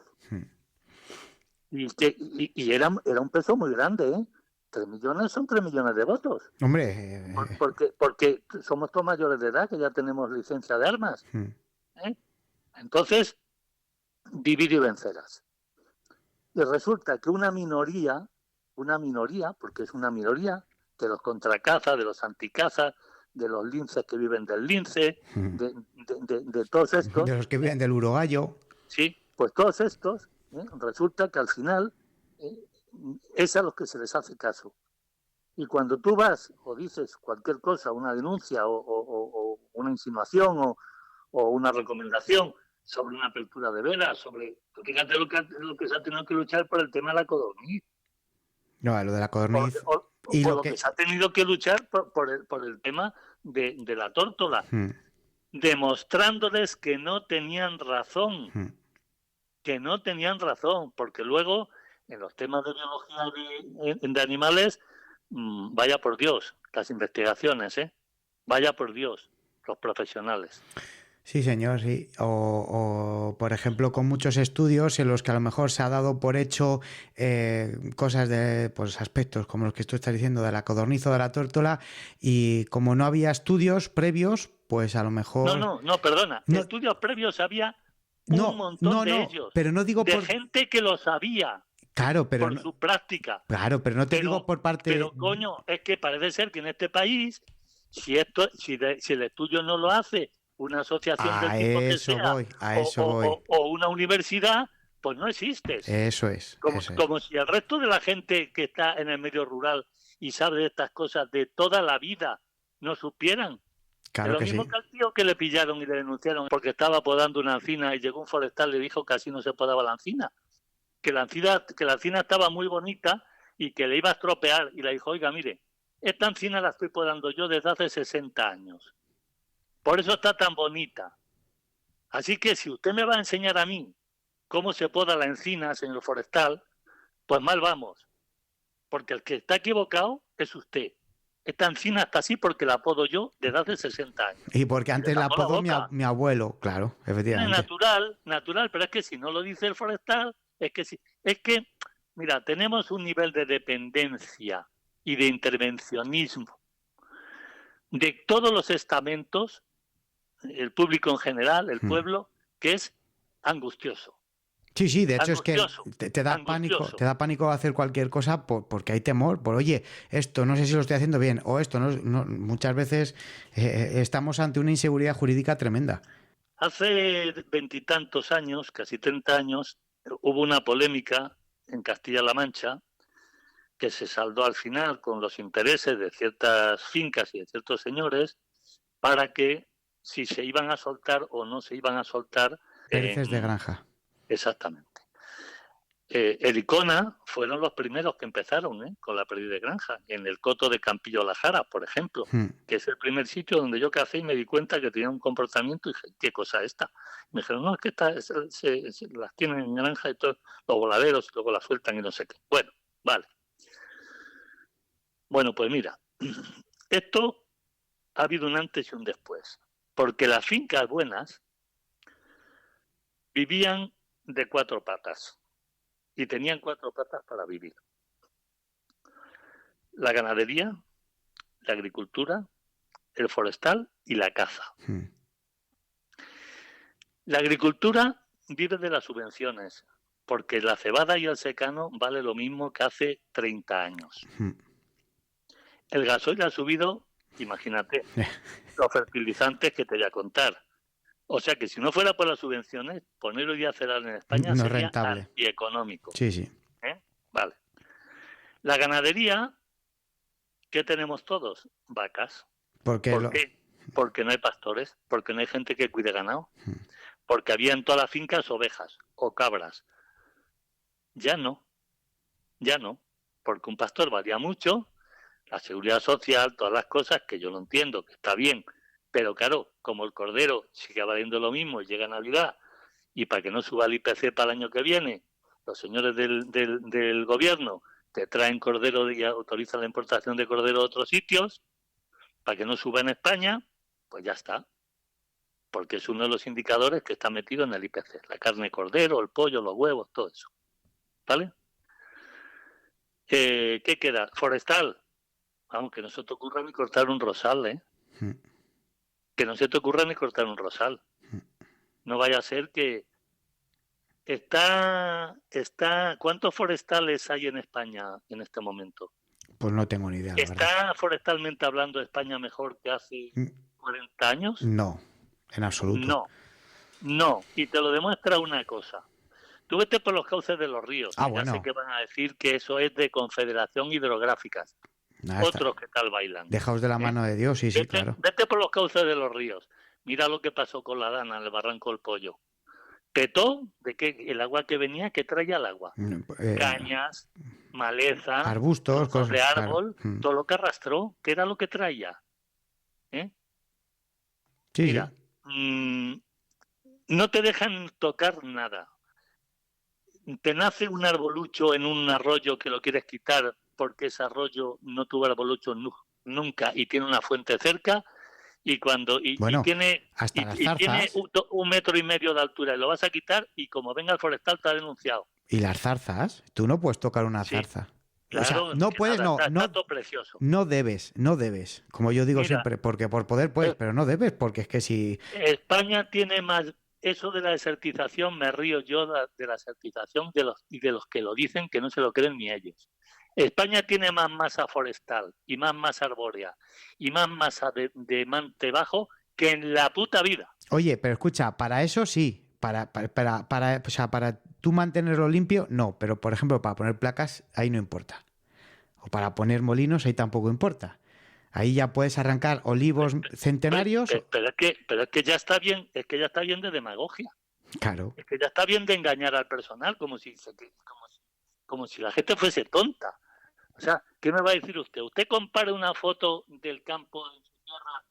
Y era un peso muy grande, 3 millones son 3 millones de votos. Hombre, porque somos todos mayores de edad, que ya tenemos licencia de armas. Entonces, vivir y vencerás. Y resulta que una minoría, porque es una minoría, de los contracazas, de los anticazas, de los linces que viven del lince, de todos estos. De los que viven del urogallo. Sí, pues todos estos, resulta que al final es a los que se les hace caso. Y cuando tú vas o dices cualquier cosa, una denuncia o una insinuación o una recomendación sobre una apertura de velas, fíjate lo que se ha tenido que luchar por el tema de la codorniz. No, lo de la codorniz. Y por lo que se ha tenido que luchar por el tema de la tórtola, demostrándoles que no tenían razón, porque luego en los temas de biología de animales, vaya por Dios, las investigaciones, vaya por Dios, los profesionales. Sí, señor, sí. O, por ejemplo, con muchos estudios en los que a lo mejor se ha dado por hecho cosas de, pues, aspectos como los que tú estás diciendo de la codorniz o de la tórtola, y como no había estudios previos, pues a lo mejor... No, perdona. No, estudios previos había un montón de ellos. Pero no digo de gente que lo sabía. Claro, pero por su práctica. Claro, pero no te digo por parte... Pero, coño, es que parece ser que en este país, si el estudio no lo hace una asociación del tipo que sea, o una universidad, pues no existes. Eso es. Como si el resto de la gente que está en el medio rural y sabe de estas cosas de toda la vida no supieran. Claro que sí. Lo mismo que al tío que le pillaron y le denunciaron porque estaba podando una encina y llegó un forestal y le dijo que así no se podaba la encina. Que la encina estaba muy bonita y que le iba a estropear, y le dijo, oiga, mire, esta encina la estoy podando yo desde hace 60 años. Por eso está tan bonita. Así que si usted me va a enseñar a mí cómo se poda la encina, señor forestal, pues mal vamos. Porque el que está equivocado es usted. Esta encina está así porque la podo yo desde hace 60 años. Y porque antes la podó mi abuelo, claro, efectivamente. Es natural, pero es que si no lo dice el forestal, es que, mira, tenemos un nivel de dependencia y de intervencionismo de todos los estamentos, el público en general, el pueblo, que es angustioso. Sí, de hecho es que te da pánico hacer cualquier cosa porque hay temor, oye, esto no sé si lo estoy haciendo bien, o esto no muchas veces estamos ante una inseguridad jurídica tremenda. Hace 20 y tantos años, casi 30 años, hubo una polémica en Castilla-La Mancha que se saldó al final con los intereses de ciertas fincas y de ciertos señores para que si se iban a soltar o no se iban a soltar peces de granja. Exactamente. El Icona fueron los primeros que empezaron con la pérdida de granja, en el coto de Campillo La Jara, por ejemplo, que es el primer sitio donde yo cacé y me di cuenta que tenía un comportamiento y dije, ¿qué cosa es esta? Me dijeron, no, es que las tienen en granja y todos los voladeros, y luego las sueltan y no sé qué. Bueno, vale. Bueno, pues mira, esto ha habido un antes y un después, porque las fincas buenas vivían de 4 patas y tenían 4 patas para vivir. La ganadería, la agricultura, el forestal y la caza. La agricultura vive de las subvenciones, porque la cebada y el secano vale lo mismo que hace 30 años. El gasoil ha subido, imagínate, los fertilizantes que te voy a contar. O sea que si no fuera por las subvenciones, poner hoy día cereal en España no sería rentable antieconómico. Sí. Vale. La ganadería, ¿qué tenemos todos? Vacas. ¿Por qué? Porque no hay pastores, porque no hay gente que cuide ganado, porque había en todas las fincas ovejas o cabras. Ya no, porque un pastor valía mucho, la seguridad social, todas las cosas que yo lo entiendo, que está bien, Pero claro, como el cordero sigue valiendo lo mismo y llega Navidad, y para que no suba el IPC para el año que viene, los señores del gobierno te traen cordero y autorizan la importación de cordero de otros sitios, para que no suba en España, pues ya está. Porque es uno de los indicadores que está metido en el IPC. La carne de cordero, el pollo, los huevos, todo eso. ¿Vale? ¿Qué queda? Forestal. Vamos, que no se te ocurra ni cortar un rosal, ¿eh? Que no se te ocurra ni cortar un rosal. No vaya a ser que ¿cuántos forestales hay en España en este momento? Pues no tengo ni idea, la verdad. ¿Está forestalmente hablando España mejor que hace 40 años? No, en absoluto. No. Y te lo demuestra una cosa. Tú vete por los cauces de los ríos. Ya bueno. sé que van a decir que eso es de Confederación Hidrográficas. Otros que tal bailan. Dejaos de la mano de Dios, sí, claro. Vete por los cauces de los ríos. Mira lo que pasó con la Dana en el Barranco del Pollo. Petó de que el agua que venía, que traía el agua. Cañas, maleza, arbustos, cosas de árbol, claro. Todo lo que arrastró, que era lo que traía. Sí, mira, no te dejan tocar nada. Te nace un arbolucho en un arroyo que lo quieres quitar porque ese arroyo no tuvo arbolucho nunca y tiene una fuente cerca y tiene tiene 1,5 metros de altura y lo vas a quitar y como venga el forestal te ha denunciado. ¿Y las zarzas? Tú no puedes tocar una zarza. Claro, o sea, no puedes, está todo precioso. No debes. Como yo digo siempre, porque por poder puedes, pero no debes, porque es que si... España tiene más... Eso de la desertización, me río yo de la desertización de los que lo dicen, que no se lo creen ni ellos. España tiene más masa forestal y más masa arbórea y más masa de monte bajo que en la puta vida. Oye, pero escucha, para eso sí, para tú mantenerlo limpio, no, pero por ejemplo, para poner placas, ahí no importa. O para poner molinos, ahí tampoco importa. Ahí ya puedes arrancar olivos centenarios. Pero es que ya está bien, de demagogia. Claro. Es que ya está bien de engañar al personal, como si la gente fuese tonta. O sea, ¿qué me va a decir usted? Usted compare una foto del campo en su tierra,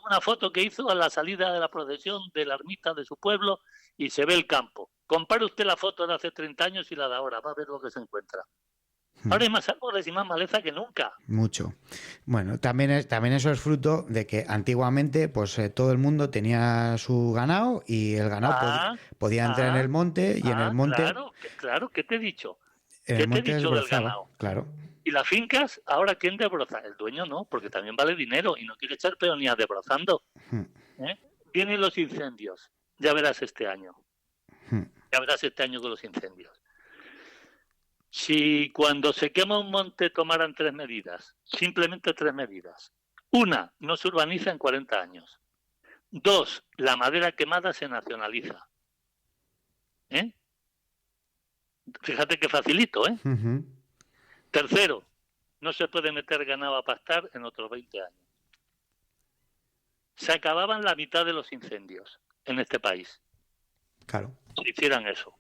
una foto que hizo a la salida de la procesión de la ermita de su pueblo y se ve el campo. Compare usted la foto de hace 30 años y la de ahora, va a ver lo que se encuentra. Ahora hay más árboles y más maleza que nunca. Mucho. Bueno, también eso es fruto de que antiguamente pues todo el mundo tenía su ganado y el ganado podía entrar en el monte y en el monte... Claro, ¿qué te he dicho? En el monte del ganado? Claro. Y las fincas, ¿ahora quién desbroza? El dueño no, porque también vale dinero y no quiere echar peonías desbrozando. Vienen los incendios. Ya verás este año. Ya verás este año con los incendios. Si cuando se quema un monte tomaran 3 medidas, simplemente 3 medidas. 1, no se urbaniza en 40 años. 2, la madera quemada se nacionaliza. Fíjate que facilito, ¿eh? Tercero, no se puede meter ganado a pastar en otros 20 años. Se acababan la mitad de los incendios en este país. Claro. Si hicieran eso.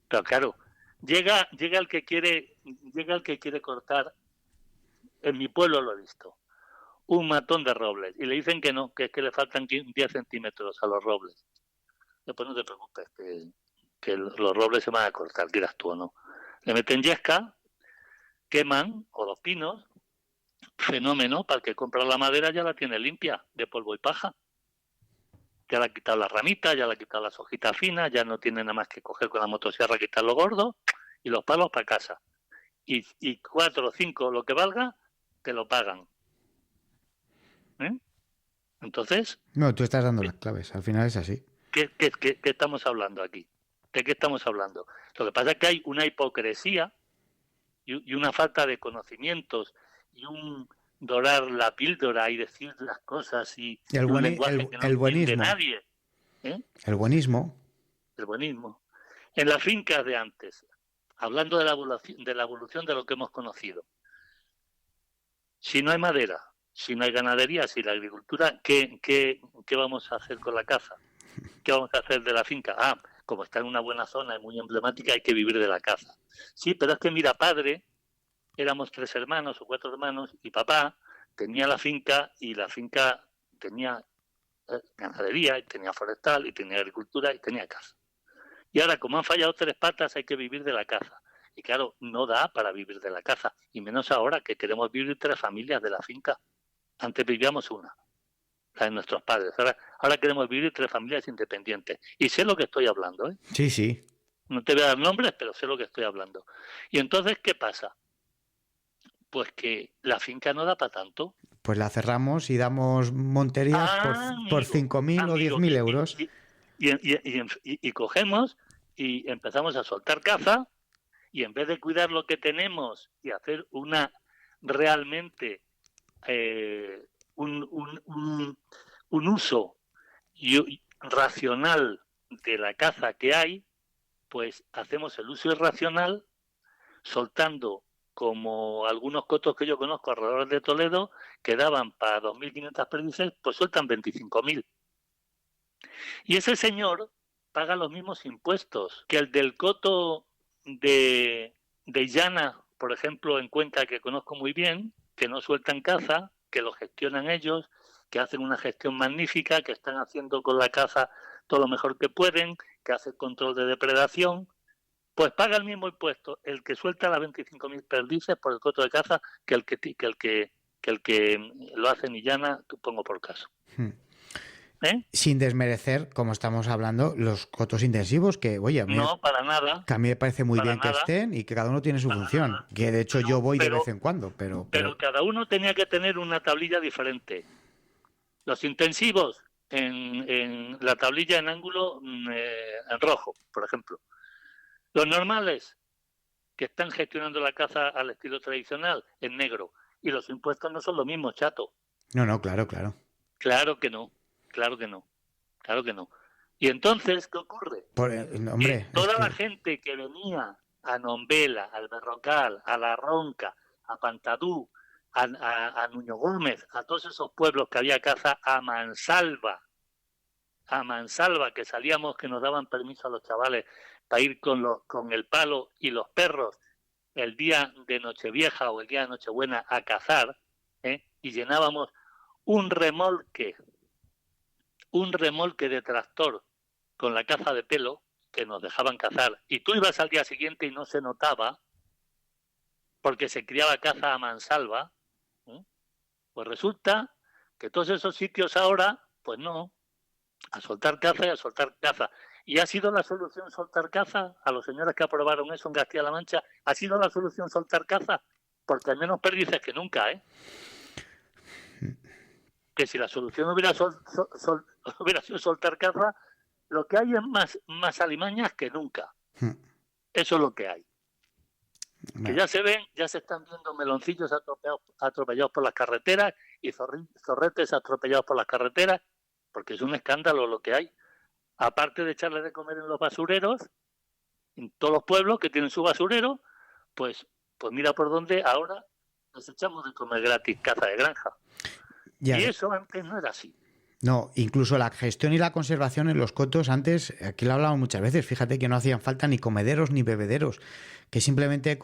Pero claro, llega el que quiere cortar, en mi pueblo lo he visto, un matón de robles y le dicen que no, que es que le faltan 10 centímetros a los robles. Después no te preocupes, que los robles se van a cortar, quieras tú o no. Le meten yesca, queman, o los pinos, fenómeno, para el que compra la madera ya la tiene limpia, de polvo y paja. Ya le ha quitado las ramitas, ya le ha quitado las hojitas finas, ya no tiene nada más que coger con la motosierra, quitar lo gordo y los palos para casa. Y 4 o 5, lo que valga, te lo pagan. Entonces... No, tú estás dando las claves, al final es así. ¿Qué estamos hablando aquí? ¿De qué estamos hablando? Lo que pasa es que hay una hipocresía y una falta de conocimientos y un dorar la píldora y decir las cosas y un lenguaje que no entiende nadie. El buenismo. El buenismo. En las fincas de antes, hablando de la evolución de lo que hemos conocido, si no hay madera, si no hay ganadería, si la agricultura, ¿qué vamos a hacer con la caza? ¿Qué vamos a hacer de la finca? Como está en una buena zona y muy emblemática, hay que vivir de la caza. Sí, pero es que mira, padre, éramos 3 hermanos o 4 hermanos y papá tenía la finca y la finca tenía ganadería, y tenía forestal, y tenía agricultura, y tenía caza. Y ahora, como han fallado 3 patas, hay que vivir de la caza. Y claro, no da para vivir de la caza, y menos ahora que queremos vivir 3 familias de la finca. Antes vivíamos una, la de nuestros padres. Ahora queremos vivir 3 familias independientes. Y sé lo que estoy hablando, ¿eh? Sí, sí. No te voy a dar nombres, pero sé lo que estoy hablando. Y entonces, ¿qué pasa? Pues que la finca no da para tanto. Pues la cerramos y damos monterías por 5.000 o 10.000 euros. Y cogemos y empezamos a soltar caza, y en vez de cuidar lo que tenemos y hacer una realmente un uso racional de la caza que hay, pues hacemos el uso irracional soltando, como algunos cotos que yo conozco alrededor de Toledo, que daban para 2.500 perdices, pues sueltan 25.000. Y ese señor paga los mismos impuestos que el del coto de Illana, por ejemplo, en Cuenca, que conozco muy bien, que no sueltan caza, que lo gestionan ellos, que hacen una gestión magnífica, que están haciendo con la caza todo lo mejor que pueden, que hacen control de depredación. Pues paga el mismo impuesto el que suelta las 25.000 perdices por el coto de caza que el que lo hace en Illana, pongo por caso. Sin desmerecer, como estamos hablando, los cotos intensivos, que, oye, no, para nada. Que a mí me parece muy bien nada. Que estén y que cada uno tiene su función. Nada. Que de hecho yo voy de vez en cuando, pero cada uno tenía que tener una tablilla diferente. Los intensivos en la tablilla en ángulo en rojo, por ejemplo. Los normales, que están gestionando la caza al estilo tradicional, en negro. Y los impuestos no son lo mismo, chato. No, claro. Claro que no. Y entonces, ¿qué ocurre? Hombre, que toda la gente que venía a Nombela, al Berrocal, a La Ronca, a Pantadú, a Nuño Gómez, a todos esos pueblos que había caza, a Mansalva, que salíamos, que nos daban permiso a los chavales para ir con el palo y los perros el día de Nochevieja o el día de Nochebuena a cazar, y llenábamos un remolque de tractor con la caza de pelo, que nos dejaban cazar, y tú ibas al día siguiente y no se notaba, porque se criaba caza a mansalva, pues resulta que todos esos sitios ahora, pues no, a soltar caza y a soltar caza. ¿Y ha sido la solución soltar caza? A los señores que aprobaron eso en Castilla-La Mancha, ¿ha sido la solución soltar caza? Porque al menos perdices que nunca, Que si la solución hubiera sido soltar caza, lo que hay es más alimañas que nunca. Eso es lo que hay. Que ya se están viendo meloncillos atropellados por las carreteras y zorretes atropellados por las carreteras, porque es un escándalo lo que hay. Aparte de echarles de comer en los basureros, en todos los pueblos que tienen su basurero, pues mira por dónde ahora nos echamos de comer gratis caza de granja. Y eso antes no era así. No, incluso la gestión y la conservación en los cotos antes, aquí lo hablamos muchas veces, fíjate que no hacían falta ni comederos ni bebederos, que simplemente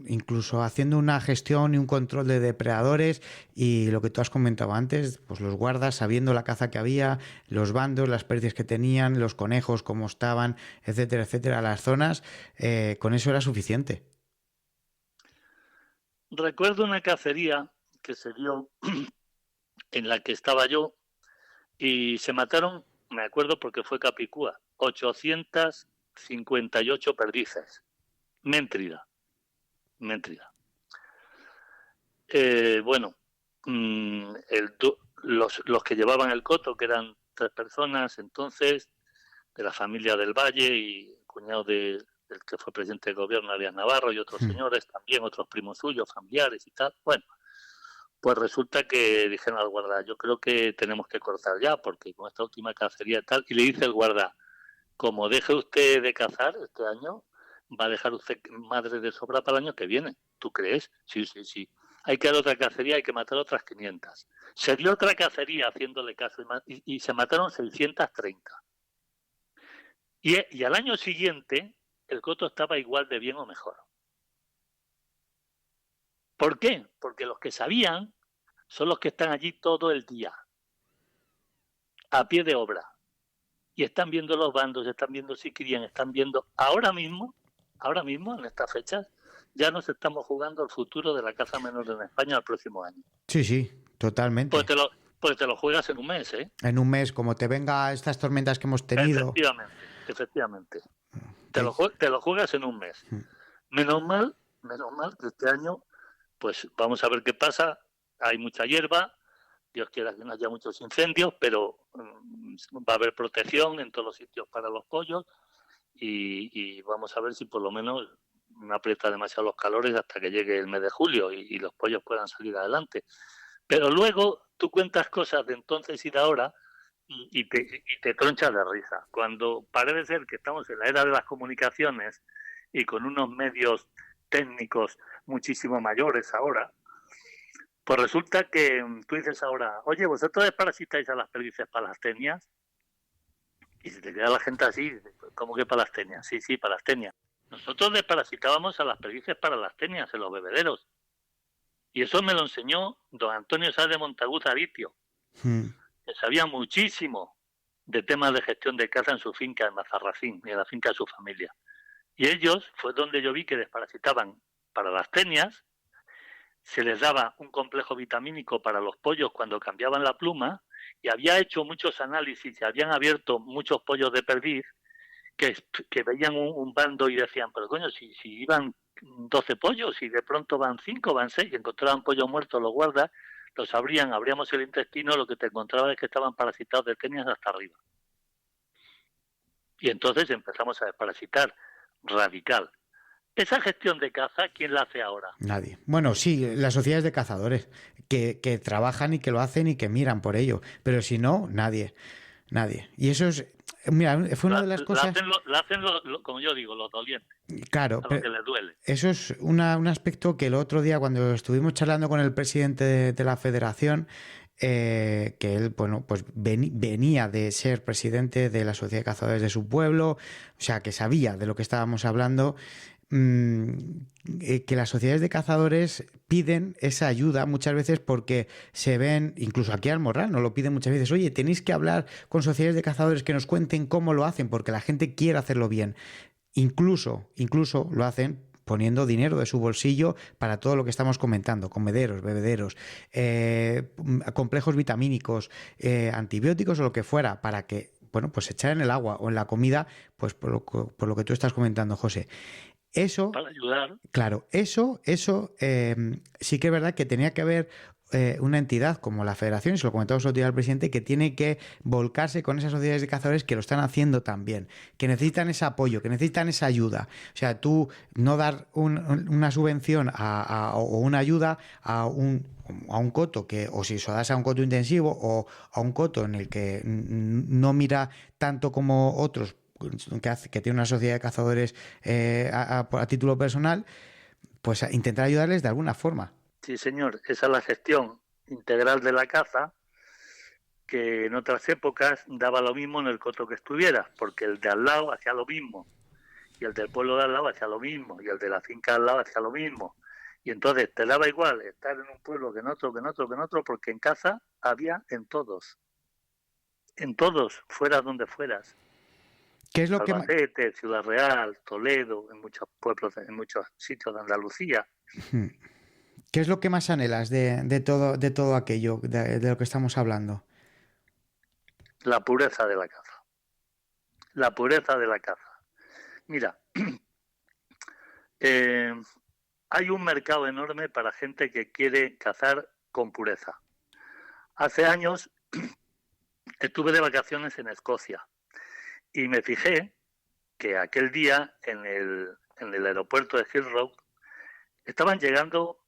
incluso haciendo una gestión y un control de depredadores y lo que tú has comentado antes, pues los guardas sabiendo la caza que había, los bandos, las especies que tenían, los conejos, cómo estaban, etcétera, las zonas, con eso era suficiente. Recuerdo una cacería que se dio en la que estaba yo, y se mataron, me acuerdo porque fue Capicúa, 858 perdices. Méntrida. Los que llevaban el coto, que eran 3 personas entonces, de la familia del Valle, y el cuñado del que fue presidente del gobierno, Arias Navarro, y otros señores también, otros primos suyos, familiares y tal. Bueno, pues resulta que dijeron al guarda, yo creo que tenemos que cortar ya, porque con esta última cacería y tal, y le dice el guarda, como deje usted de cazar este año, va a dejar usted madre de sobra para el año que viene. ¿Tú crees? Sí. Hay que dar otra cacería, hay que matar otras 500. Se dio otra cacería haciéndole caso y se mataron 630. Y al año siguiente, el coto estaba igual de bien o mejor. ¿Por qué? Porque los que sabían son los que están allí todo el día. a pie de obra. Y están viendo los bandos, están viendo si crían, están viendo ahora mismo, en estas fechas, ya nos estamos jugando el futuro de la caza menor en España el próximo año. Sí, sí, totalmente. Pues te lo juegas en un mes, ¿eh? En un mes, como te venga estas tormentas que hemos tenido. Efectivamente. Te lo juegas en un mes. Menos mal que este año, pues vamos a ver qué pasa. Hay mucha hierba, Dios quiera que no haya muchos incendios, pero va a haber protección en todos los sitios para los pollos y vamos a ver si por lo menos no aprieta demasiado los calores hasta que llegue el mes de julio y los pollos puedan salir adelante. Pero luego tú cuentas cosas de entonces y de ahora y te tronchas de risa. Cuando parece ser que estamos en la era de las comunicaciones y con unos medios técnicos muchísimo mayores ahora, pues resulta que tú dices ahora, oye, ¿vosotros desparasitáis a las perdices palastenias? Y se te queda la gente así, ¿cómo que palastenias? Sí, palastenias. Nosotros desparasitábamos a las perdices palastenias en los bebederos. Y eso me lo enseñó don Antonio Sáez de Montagut Aritio, que sabía muchísimo de temas de gestión de caza en su finca en Mazarracín y en la finca de su familia. Y ellos fue donde yo vi que desparasitaban para las tenias, se les daba un complejo vitamínico para los pollos cuando cambiaban la pluma y había hecho muchos análisis y habían abierto muchos pollos de perdiz que veían un bando y decían, pero coño, si iban 12 pollos y de pronto van 5, van 6, y encontraban pollos muertos, los guardas, los abrían, abríamos el intestino, lo que te encontraba es que estaban parasitados de tenias hasta arriba. Y entonces empezamos a desparasitar radical. Esa gestión de caza, ¿quién la hace ahora? Nadie. Bueno, sí, las sociedades de cazadores que trabajan y que lo hacen y que miran por ello, pero si no, nadie. Y eso es, mira, fue una de las cosas. La hacen como yo digo, los dolientes. Claro, a los que les duele. Eso es un aspecto que el otro día cuando estuvimos charlando con el presidente de la federación, que él, bueno, pues venía de ser presidente de la Sociedad de Cazadores de su pueblo, o sea, que sabía de lo que estábamos hablando, que las sociedades de cazadores piden esa ayuda muchas veces porque se ven, incluso aquí al Morral nos lo piden muchas veces, oye, tenéis que hablar con sociedades de cazadores que nos cuenten cómo lo hacen, porque la gente quiere hacerlo bien. Incluso lo hacen poniendo dinero de su bolsillo para todo lo que estamos comentando, comederos, bebederos, complejos vitamínicos, antibióticos o lo que fuera, para que, bueno, pues echar en el agua o en la comida, pues por lo que tú estás comentando, José. Eso, para ayudar. Claro, eso sí que es verdad que tenía que haber una entidad como la Federación, y se lo comentamos otro día al presidente, que tiene que volcarse con esas sociedades de cazadores que lo están haciendo también, que necesitan ese apoyo, que necesitan esa ayuda. O sea, tú no dar una subvención o una ayuda a un coto, o si se das a un coto intensivo o a un coto en el que no mira tanto como otros, que tiene una sociedad de cazadores a título personal, pues a intentar ayudarles de alguna forma. Sí, señor, esa es la gestión integral de la caza, que en otras épocas daba lo mismo en el coto que estuvieras, porque el de al lado hacía lo mismo, y el del pueblo de al lado hacía lo mismo, y el de la finca al lado hacía lo mismo. Y entonces te daba igual estar en un pueblo que en otro, porque en caza había en todos, fueras donde fueras. ¿Qué es lo Albacete, Ciudad Real, Toledo, en muchos pueblos, en muchos sitios de Andalucía. ¿Qué es lo que más anhelas de todo aquello de lo que estamos hablando? La pureza de la caza. La pureza de la caza. Mira, hay un mercado enorme para gente que quiere cazar con pureza. Hace años estuve de vacaciones en Escocia y me fijé que aquel día en el aeropuerto de Heathrow estaban llegando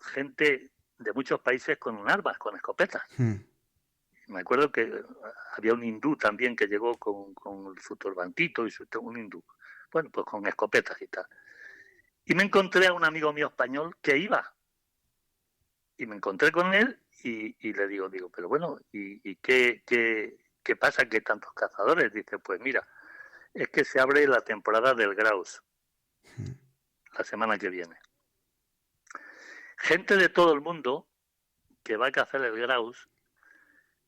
gente de muchos países con armas, con escopetas. Me acuerdo que había un hindú también que llegó con su turbantito y un hindú. Bueno, pues con escopetas y tal. Y me encontré a un amigo mío español que iba. Y me encontré con él y le digo, pero bueno, ¿y qué pasa que tantos cazadores? Dice, pues mira, es que se abre la temporada del grouse la semana que viene. Gente de todo el mundo que va a cazar el grouse,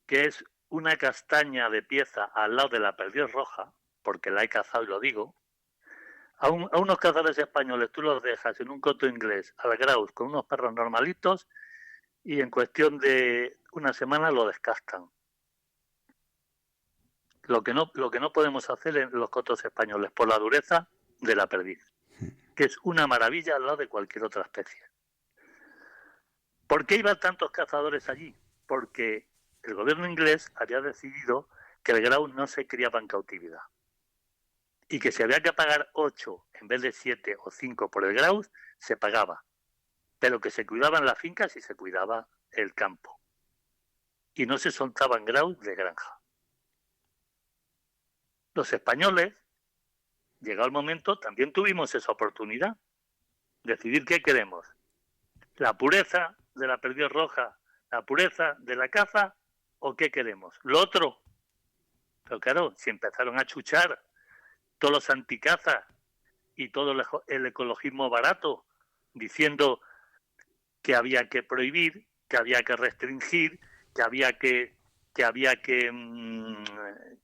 que es una castaña de pieza al lado de la perdiz roja, porque la he cazado y lo digo, a unos cazadores españoles tú los dejas en un coto inglés al grouse con unos perros normalitos y en cuestión de una semana lo descastan. Lo que no podemos hacer en los cotos españoles por la dureza de la perdiz, que es una maravilla al lado de cualquier otra especie. ¿Por qué iban tantos cazadores allí? Porque el gobierno inglés había decidido que el grouse no se criaba en cautividad y que si había que pagar 8 en vez de 7 o 5 por el grouse, se pagaba, pero que se cuidaban las fincas y se cuidaba el campo y no se soltaban grouse de granja. Los españoles, llegado el momento, también tuvimos esa oportunidad, decidir qué queremos, la pureza de la perdiz roja, la pureza de la caza o qué queremos, lo otro. Pero claro, si empezaron a chuchar todos los anticazas y todo el ecologismo barato, diciendo que había que prohibir, que había que restringir, que había que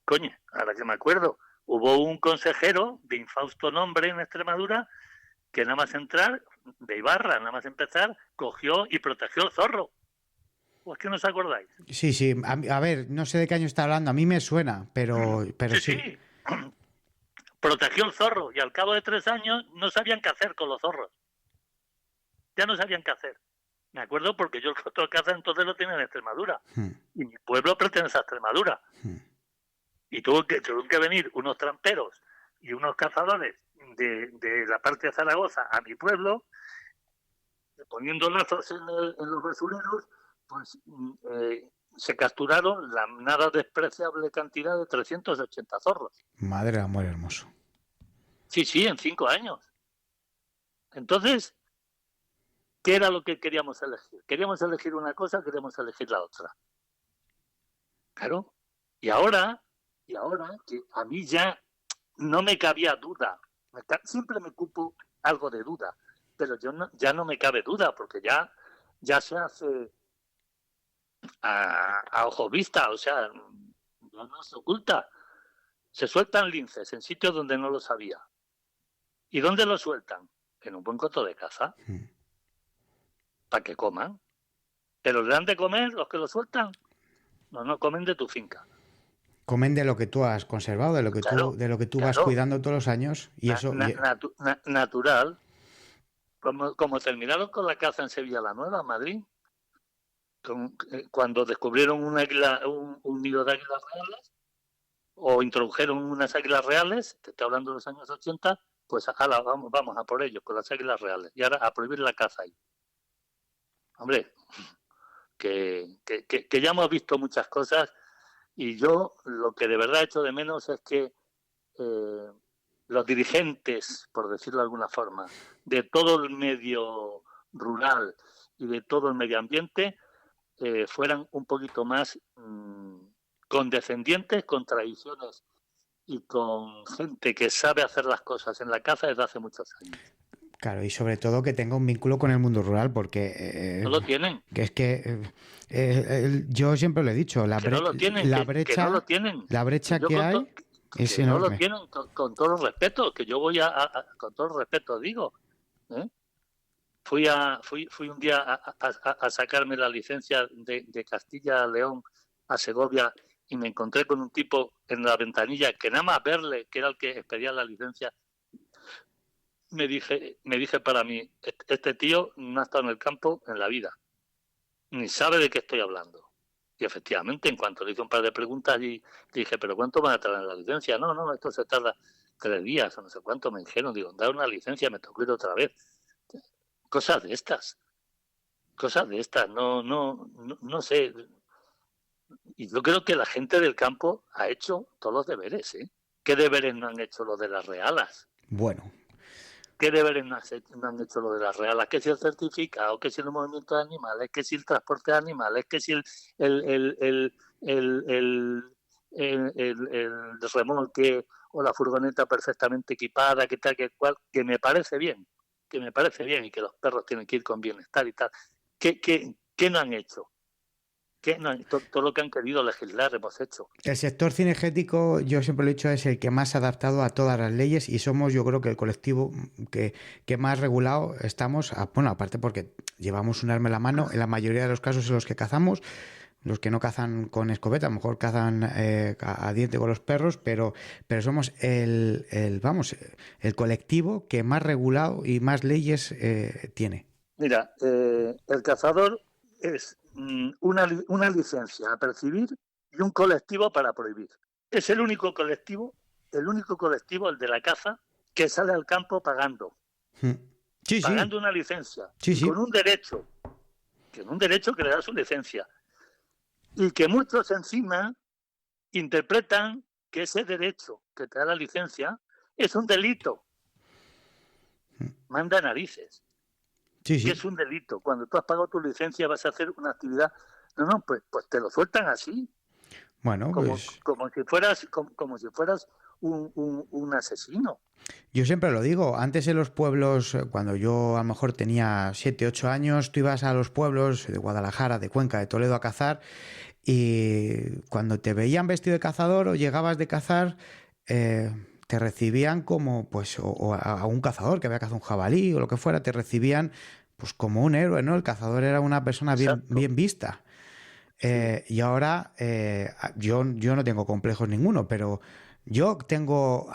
coño, ahora que me acuerdo, hubo un consejero de infausto nombre en Extremadura que nada más entrar, de Ibarra, nada más empezar, cogió y protegió el zorro. ¿O es que no os acordáis? Sí, a ver, no sé de qué año está hablando, a mí me suena, pero sí. Protegió el zorro y al cabo de 3 años no sabían qué hacer con los zorros. Ya no sabían qué hacer. Me acuerdo porque yo el coto de caza entonces lo tenía en Extremadura. Y mi pueblo pertenece a Extremadura. Y tuvieron que venir unos tramperos y unos cazadores de la parte de Zaragoza a mi pueblo, poniendo lazos en los basureros, pues se capturaron la nada despreciable cantidad de 380 zorros. Madre de amor hermoso. Sí, en 5 años. Entonces, ¿qué era lo que queríamos elegir? ¿Queríamos elegir una cosa o queríamos elegir la otra? Claro. Y ahora que a mí ya no me cabía duda. Siempre me cupo algo de duda, pero ya no me cabe duda, porque ya se hace a ojos vista, o sea, no se oculta. Se sueltan linces en sitios donde no los había. ¿Y dónde los sueltan? En un buen coto de caza. Para que coman. Pero le dan de comer los que lo sueltan. No comen de tu finca. Comen de lo que tú has conservado, de lo que tú vas cuidando todos los años. Y eso natural. Como terminaron con la caza en Sevilla la Nueva, en Madrid, cuando descubrieron un nido de águilas reales, o introdujeron unas águilas reales, te estoy hablando de los años 80, pues vamos a por ellos, con las águilas reales, y ahora a prohibir la caza ahí. Hombre, que ya hemos visto muchas cosas, y yo lo que de verdad echo de menos es que los dirigentes, por decirlo de alguna forma, de todo el medio rural y de todo el medio ambiente, fueran un poquito más condescendientes con tradiciones y con gente que sabe hacer las cosas en la caza desde hace muchos años. Claro, y sobre todo que tenga un vínculo con el mundo rural, porque no lo tienen. Que es que yo siempre lo he dicho, la brecha que hay es enorme. No lo tienen, con todo el respeto, que yo voy con todo el respeto digo, Fui un día a sacarme la licencia de Castilla a León a Segovia y me encontré con un tipo en la ventanilla que nada más verle, que era el que expedía la licencia, me dije para mí, este tío no ha estado en el campo en la vida, ni sabe de qué estoy hablando. Y efectivamente, en cuanto le hice un par de preguntas y dije, ¿pero cuánto van a tardar en la licencia? No, esto se tarda 3 días o no sé cuánto, me dijeron. Digo, dar una licencia, me tocó ir otra vez. Cosas de estas, no sé. Y yo creo que la gente del campo ha hecho todos los deberes, ¿eh? ¿Qué deberes no han hecho los de las realas? Bueno. ¿Qué deberes no han hecho los de las realas? ¿Qué si el certificado? ¿Qué si el movimiento de animales? ¿Qué si el transporte de animales? ¿Qué si el remolque o la furgoneta perfectamente equipada? ¿Qué tal, qué cual? Que me parece bien y que los perros tienen que ir con bienestar y tal. ¿Qué no han hecho? ¿Qué? No, todo lo que han querido legislar hemos hecho. El sector cinegético, yo siempre lo he dicho, es el que más se ha adaptado a todas las leyes y somos, yo creo que el colectivo que más regulado estamos, bueno, aparte porque llevamos un arma en la mano, en la mayoría de los casos en los que cazamos, los que no cazan con escopeta, a lo mejor cazan a diente con los perros, pero somos el colectivo que más regulado y más leyes tiene. Mira, el cazador es una licencia a percibir y un colectivo para prohibir. Es el único colectivo, el de la caza, que sale al campo pagando. Sí, pagando una licencia. Sí, sí. Con un derecho que le da su licencia. Y que muchos encima interpretan que ese derecho que te da la licencia es un delito. Manda narices. Sí, sí. Que es un delito. Cuando tú has pagado tu licencia vas a hacer una actividad. No, pues te lo sueltan así. Bueno, como si fueras un asesino. Yo siempre lo digo, antes en los pueblos, cuando yo a lo mejor tenía 7, 8 años, tú ibas a los pueblos de Guadalajara, de Cuenca, de Toledo a cazar y cuando te veían vestido de cazador o llegabas de cazar, te recibían como, pues, o a un cazador que había cazado un jabalí o lo que fuera, te recibían pues como un héroe, ¿no? El cazador era una persona bien vista. Y ahora yo no tengo complejos ninguno, pero yo tengo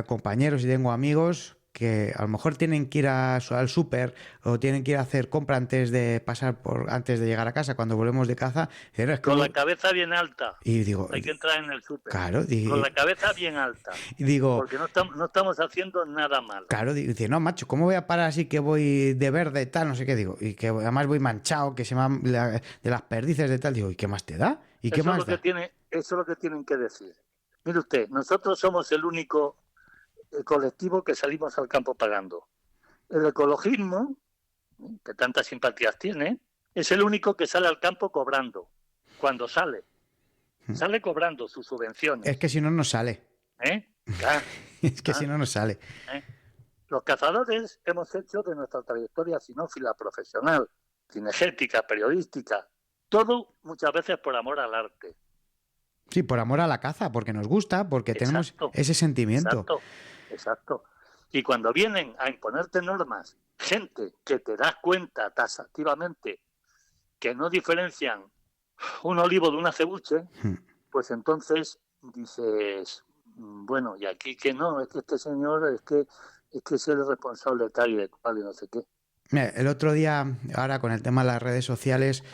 compañeros y tengo amigos que a lo mejor tienen que ir al súper o tienen que ir a hacer compra antes de llegar a casa cuando volvemos de caza. Con la cabeza bien alta. Y digo, hay que entrar en el súper. Claro, con la cabeza bien alta. Y digo, porque no estamos haciendo nada malo. Claro, dice, no, macho, ¿cómo voy a parar así que voy de verde tal, no sé qué? Digo, y que además voy manchado, que se me de las perdices de tal. Digo, ¿y qué más te da? ¿Y qué más da? Eso es lo que tienen que decir. Mire usted, nosotros somos el único colectivo que salimos al campo pagando. El ecologismo, que tantas simpatías tiene, es el único que sale al campo cobrando. Cuando sale cobrando sus subvenciones. Es que si no, no sale. Es que si no, no sale. Los cazadores hemos hecho de nuestra trayectoria cinófila profesional, cinegética, periodística, todo muchas veces por amor al arte. Sí, por amor a la caza, porque nos gusta, porque tenemos ese sentimiento. Exacto. Y cuando vienen a imponerte normas, gente que te das cuenta taxativamente que no diferencian un olivo de un acebuche, pues entonces dices, bueno, y aquí que no, es que este señor es que es el responsable tal y de cual y no sé qué. Mira, el otro día, ahora con el tema de las redes sociales,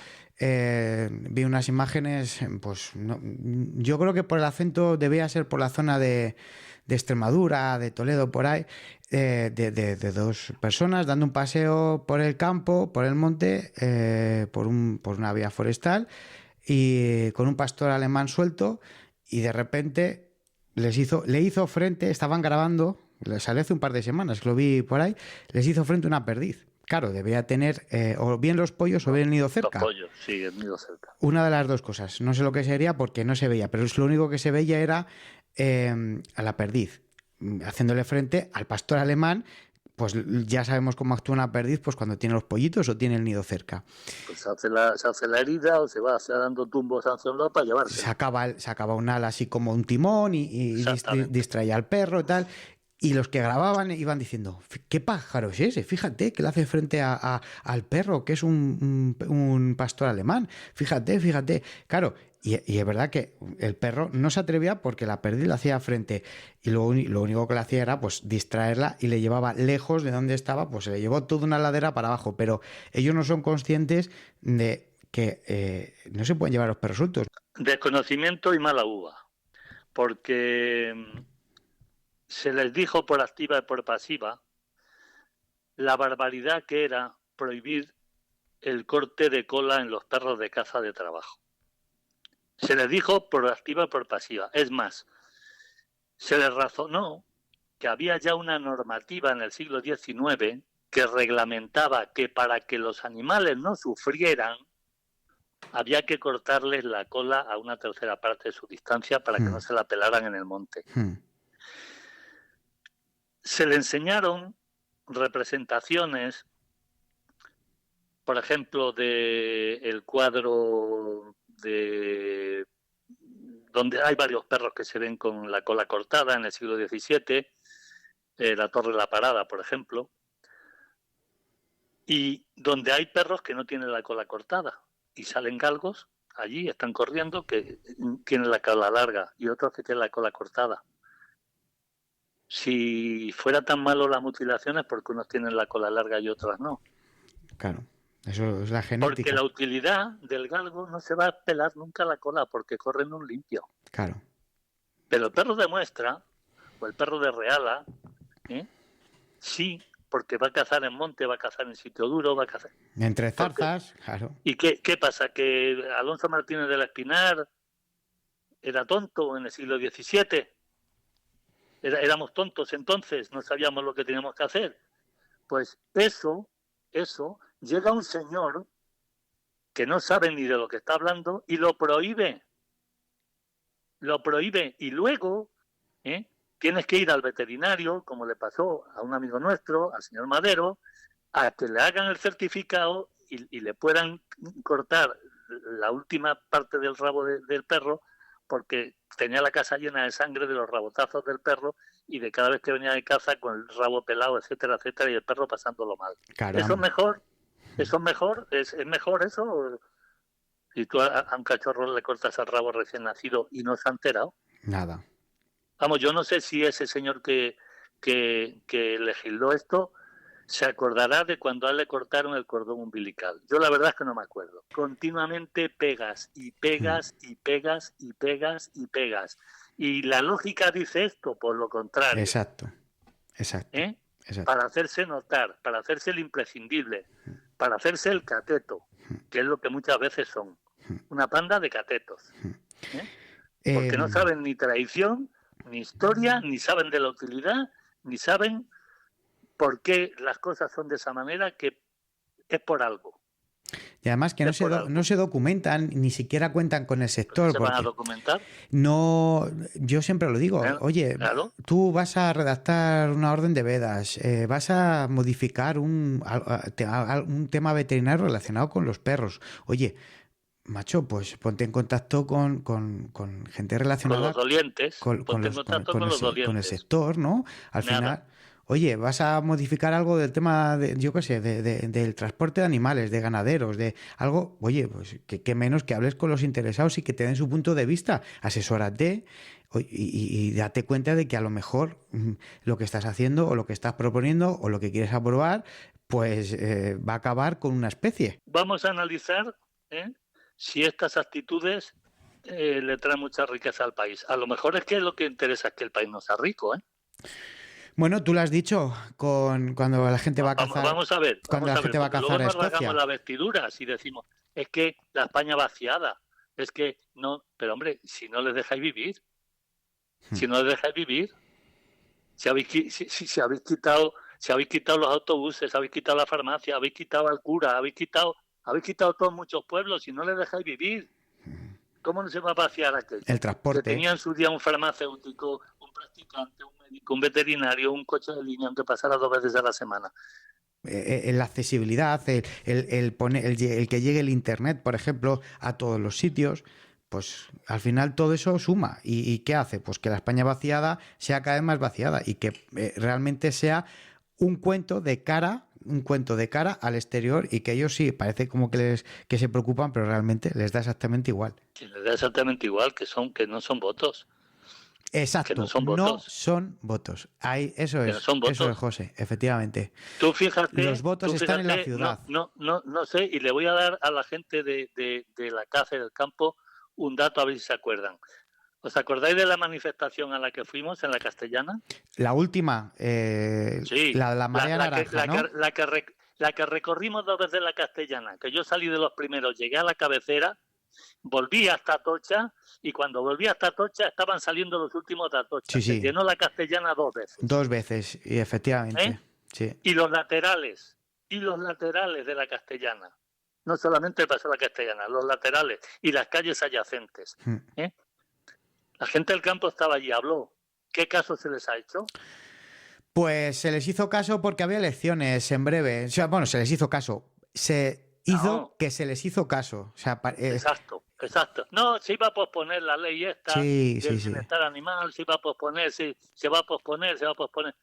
vi unas imágenes, pues no, yo creo que por el acento debía ser por la zona de Extremadura, de Toledo, por ahí, de dos personas dando un paseo por el campo, por el monte, por una vía forestal y con un pastor alemán suelto y de repente le hizo frente, estaban grabando, salió hace un par de semanas, lo vi por ahí, les hizo frente una perdiz. Claro, debía tener o bien los pollos o bien el nido cerca. Los pollos, sí, el nido cerca. Una de las dos cosas. No sé lo que sería porque no se veía, pero lo único que se veía era a la perdiz, haciéndole frente al pastor alemán. Pues ya sabemos cómo actúa una perdiz pues cuando tiene los pollitos o tiene el nido cerca. Pues se hace la herida o se va dando tumbos hacia un lado para llevarse. Se acaba un ala así como un timón y distraía al perro y tal. Y los que grababan iban diciendo, ¿qué pájaro es ese? Fíjate que le hace frente al perro, que es un pastor alemán. Fíjate. Claro, y es verdad que el perro no se atrevía porque la perdiz le hacía frente. Y lo único que le hacía era pues distraerla y le llevaba lejos de donde estaba, pues se le llevó toda una ladera para abajo. Pero ellos no son conscientes de que no se pueden llevar los perros sueltos. Desconocimiento y mala uva. Porque se les dijo por activa y por pasiva la barbaridad que era prohibir el corte de cola en los perros de caza de trabajo. Se les dijo por activa y por pasiva. Es más, se les razonó que había ya una normativa en el siglo XIX que reglamentaba que para que los animales no sufrieran había que cortarles la cola a una tercera parte de su distancia para que no se la pelaran en el monte. Se le enseñaron representaciones, por ejemplo, del cuadro donde hay varios perros que se ven con la cola cortada en el siglo XVII, la Torre de la Parada, por ejemplo, y donde hay perros que no tienen la cola cortada y salen galgos allí, están corriendo, que tienen la cola larga y otros que tienen la cola cortada. Si fuera tan malo las mutilaciones, ¿por qué unos tienen la cola larga y otras no? Claro, eso es la genética. Porque la utilidad del galgo no se va a pelar nunca la cola porque corren un limpio. Claro. Pero el perro de muestra, o el perro de reala, sí, porque va a cazar en monte, va a cazar en sitio duro, va a cazar... Entre zarzas, claro. ¿Y qué pasa? ¿Que Alonso Martínez del Espinar era tonto en el siglo XVII? Éramos tontos entonces, no sabíamos lo que teníamos que hacer. Pues eso, llega un señor que no sabe ni de lo que está hablando y lo prohíbe. Lo prohíbe y luego tienes que ir al veterinario, como le pasó a un amigo nuestro, al señor Madero, a que le hagan el certificado y le puedan cortar la última parte del rabo del perro, porque tenía la casa llena de sangre de los rabotazos del perro y de cada vez que venía de caza con el rabo pelado, etcétera, etcétera, y el perro pasándolo mal. Caramba. ¿Eso es mejor? ¿Es mejor eso? Si tú a un cachorro le cortas el rabo recién nacido y no se ha enterado. Nada. Vamos, yo no sé si ese señor que legisló esto se acordará de cuando a él le cortaron el cordón umbilical. Yo la verdad es que no me acuerdo. Continuamente pegas y pegas y pegas y pegas y pegas. Y la lógica dice esto, por lo contrario. Exacto. Para hacerse notar, para hacerse el imprescindible, para hacerse el cateto, que es lo que muchas veces son. Una panda de catetos. Porque no saben ni tradición, ni historia, ni saben de la utilidad, ni saben por qué las cosas son de esa manera, que es por algo. Y además que no se documentan, ni siquiera cuentan con el sector. ¿Se van a documentar? No, yo siempre lo digo, oye, claro. Tú vas a redactar una orden de vedas, vas a modificar un tema veterinario relacionado con los perros. Oye, macho, pues ponte en contacto con gente relacionada. Con los dolientes. Con el sector, ¿no? Al final, oye, vas a modificar algo del tema, del transporte de animales, de ganaderos, de algo, oye, pues que menos que hables con los interesados y que te den su punto de vista. Asesórate y date cuenta de que a lo mejor lo que estás haciendo o lo que estás proponiendo o lo que quieres aprobar, pues va a acabar con una especie. Vamos a analizar si estas actitudes le traen mucha riqueza al país. A lo mejor es que lo que interesa es que el país no sea rico, Bueno, tú lo has dicho cuando la gente va a cazar. Vamos a ver. Cuando la gente va a cazar a Escocia. Luego nos rasgamos las vestiduras y decimos, es que la España vaciada, es que no. Pero hombre, si no les dejáis vivir, si habéis quitado los autobuses, habéis quitado la farmacia, habéis quitado al cura, habéis quitado todos muchos pueblos y no les dejáis vivir. ¿Cómo no se va a vaciar aquello? El transporte. Que tenía en su día un farmacéutico, un practicante, un médico, un veterinario, un coche de línea, aunque pasara 2 veces a la semana. La accesibilidad, el que llegue el internet, por ejemplo, a todos los sitios, pues al final todo eso suma. ¿Y qué hace? Pues que la España vaciada sea cada vez más vaciada y que realmente sea un cuento de cara al exterior, y que ellos sí, parece como que se preocupan, pero realmente les da exactamente igual. Sí, les da exactamente igual, que no son votos. Exacto, que no son votos. Eso es, José, efectivamente. Tú fíjate, los votos están en la ciudad. No sé, y le voy a dar a la gente de la caza y del campo un dato, a ver si se acuerdan. ¿Os acordáis de la manifestación a la que fuimos en la Castellana? La última, sí, la marea naranja, ¿no? La que recorrimos 2 veces la Castellana, que yo salí de los primeros, llegué a la cabecera, volví hasta Atocha, y cuando volví hasta Atocha estaban saliendo los últimos de Atocha. Sí. Se llenó la Castellana 2 veces. 2 veces, y efectivamente. Sí. Y los laterales de la Castellana. No solamente el paso de la Castellana, los laterales y las calles adyacentes. La gente del campo estaba allí, habló. ¿Qué caso se les ha hecho? Pues se les hizo caso porque había elecciones en breve. O sea, bueno, se les hizo caso. Se les hizo caso. O sea, exacto. Exacto. No, se iba a posponer la ley esta Sí, del sí, sí. bienestar animal, se iba a posponer, sí, se va a posponer, se va a posponer.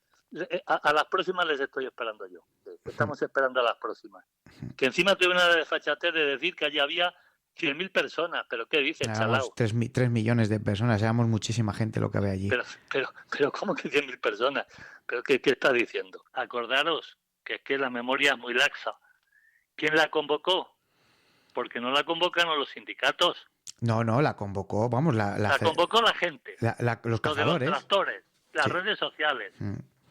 A las próximas les estoy esperando yo. Estamos esperando a las próximas. Que encima tuve una desfachatez de decir que allí había 100.000 personas, pero ¿qué dices, Éramos chalao? 3 millones de personas, éramos muchísima gente lo que había allí. Pero ¿cómo que 100.000 personas? ¿Pero qué está diciendo? Acordaros que es que la memoria es muy laxa. ¿Quién la convocó? Porque no la convocan los sindicatos. No, la convocó, vamos, La convocó la gente. los Los de los cazadores. tractores, las Sí. redes sociales.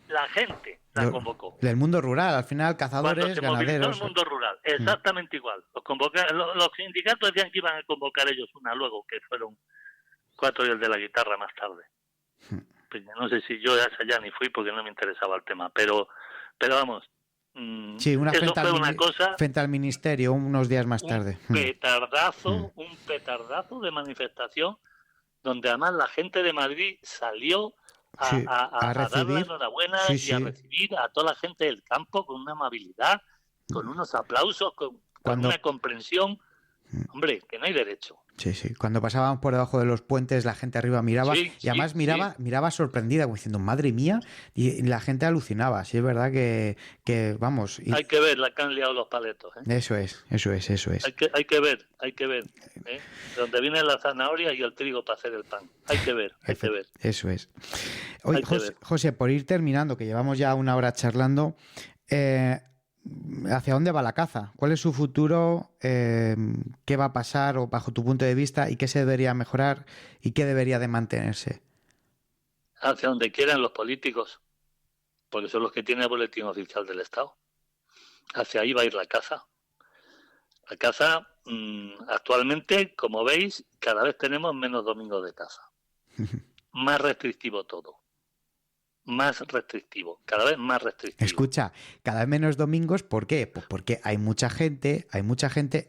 La gente la convocó. Del mundo rural, al final, cazadores, Cuando se movilizó ganaderos. el mundo rural, exactamente igual. Los sindicatos decían que iban a convocar ellos una luego, que fueron 4 días de la guitarra más tarde. Pues no sé si yo ya ni fui porque no me interesaba el tema, pero vamos. Sí, eso fue una cosa, frente al ministerio unos días más tarde. un petardazo de manifestación donde además la gente de Madrid salió a dar la enhorabuena y a recibir a toda la gente del campo con una amabilidad, con unos aplausos, con una comprensión. Hombre, que no hay derecho. Sí. Cuando pasábamos por debajo de los puentes, la gente arriba miraba y además miraba sorprendida, como diciendo, madre mía, y la gente alucinaba. Sí, es verdad que vamos. Hay que ver la que han liado los paletos. Eso es. Hay que ver. Donde viene la zanahoria y el trigo para hacer el pan. Hay que ver. Eso es. Oye, José, por ir terminando, que llevamos ya una hora charlando, ¿hacia dónde va la caza? ¿Cuál es su futuro? ¿Qué va a pasar, o bajo tu punto de vista, y qué se debería mejorar y qué debería de mantenerse? Hacia donde quieran los políticos, porque son los que tienen el boletín oficial del Estado. Hacia ahí va a ir la caza. La caza, actualmente, como veis, cada vez tenemos menos domingos de caza. Más restrictivo todo. Cada vez más restrictivo. Escucha, cada vez menos domingos, ¿por qué? Pues porque hay mucha gente